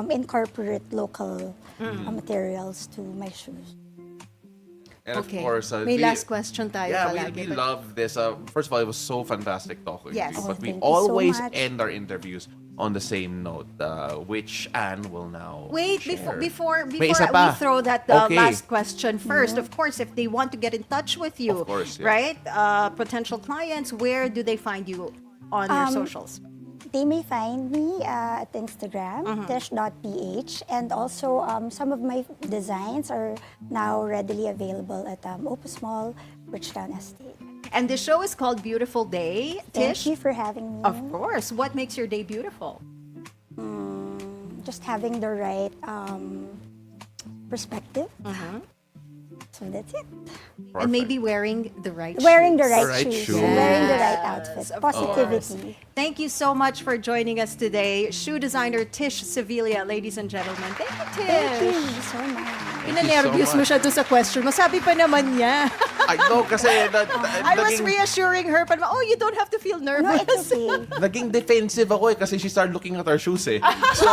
incorporate local materials to my shoes. And Okay. of course, May last question tayo Yeah, palagi. we love this. First of all, it was so fantastic talking Yes. to you. Oh, But we thank you so always much. end our interviews on the same note, which Anne will now Wait, share. before May isa we pa. throw that Okay. last question first, of course, if they want to get in touch with you, Of course, yeah. right? Potential clients, where do they find you on your socials? They may find me at Instagram, tish.ph, and also some of my designs are now readily available at Opus Mall, Bridgetown Estate. And the show is called Beautiful Day. Thank Tish, you for having me. of course. What makes your day beautiful? Just having the right perspective. So that's it. And maybe wearing the right Wearing the shoes. right, right shoes, shoes. wearing the right Yes, outfit, of positivity. Thank you so much for joining us today. Shoe designer Tish Sevilla, ladies and gentlemen. Thank you, Tish. Thank you so much. Pinanervyos mo siya doon sa question mo. Sabi pa naman niya. I know, kasi I was reassuring her, but you don't have to feel No, nervous. it's okay. naging defensive ako kasi she started looking at her shoes eh. So,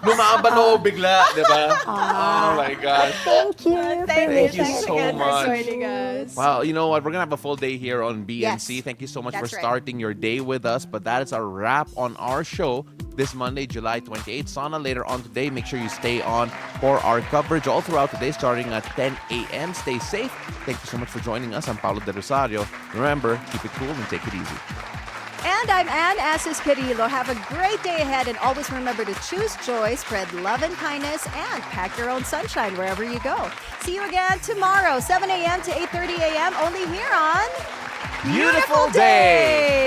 lumaban ako bigla, di ba? Oh my gosh. Thank you. Thank you Thanks so again for much. joining us. Wow, you know what? We're gonna have a full day here on BNC. Yes. Thank you so much That's for right. starting your day with us. But that is a wrap on our show this Monday, July 28th. Sana later on today. Make sure you stay on for our coverage all throughout the day, starting at 10 a.m. Stay safe. Thank you so much for joining us. I'm Paolo de Rosario. Remember, keep it cool and take it easy. And I'm Ann Asis-Carilo. Have a great day ahead and always remember to choose joy, spread love and kindness, and pack your own sunshine wherever you go. See you again tomorrow, 7 a.m. to 8:30 a.m. only here on Beautiful Day!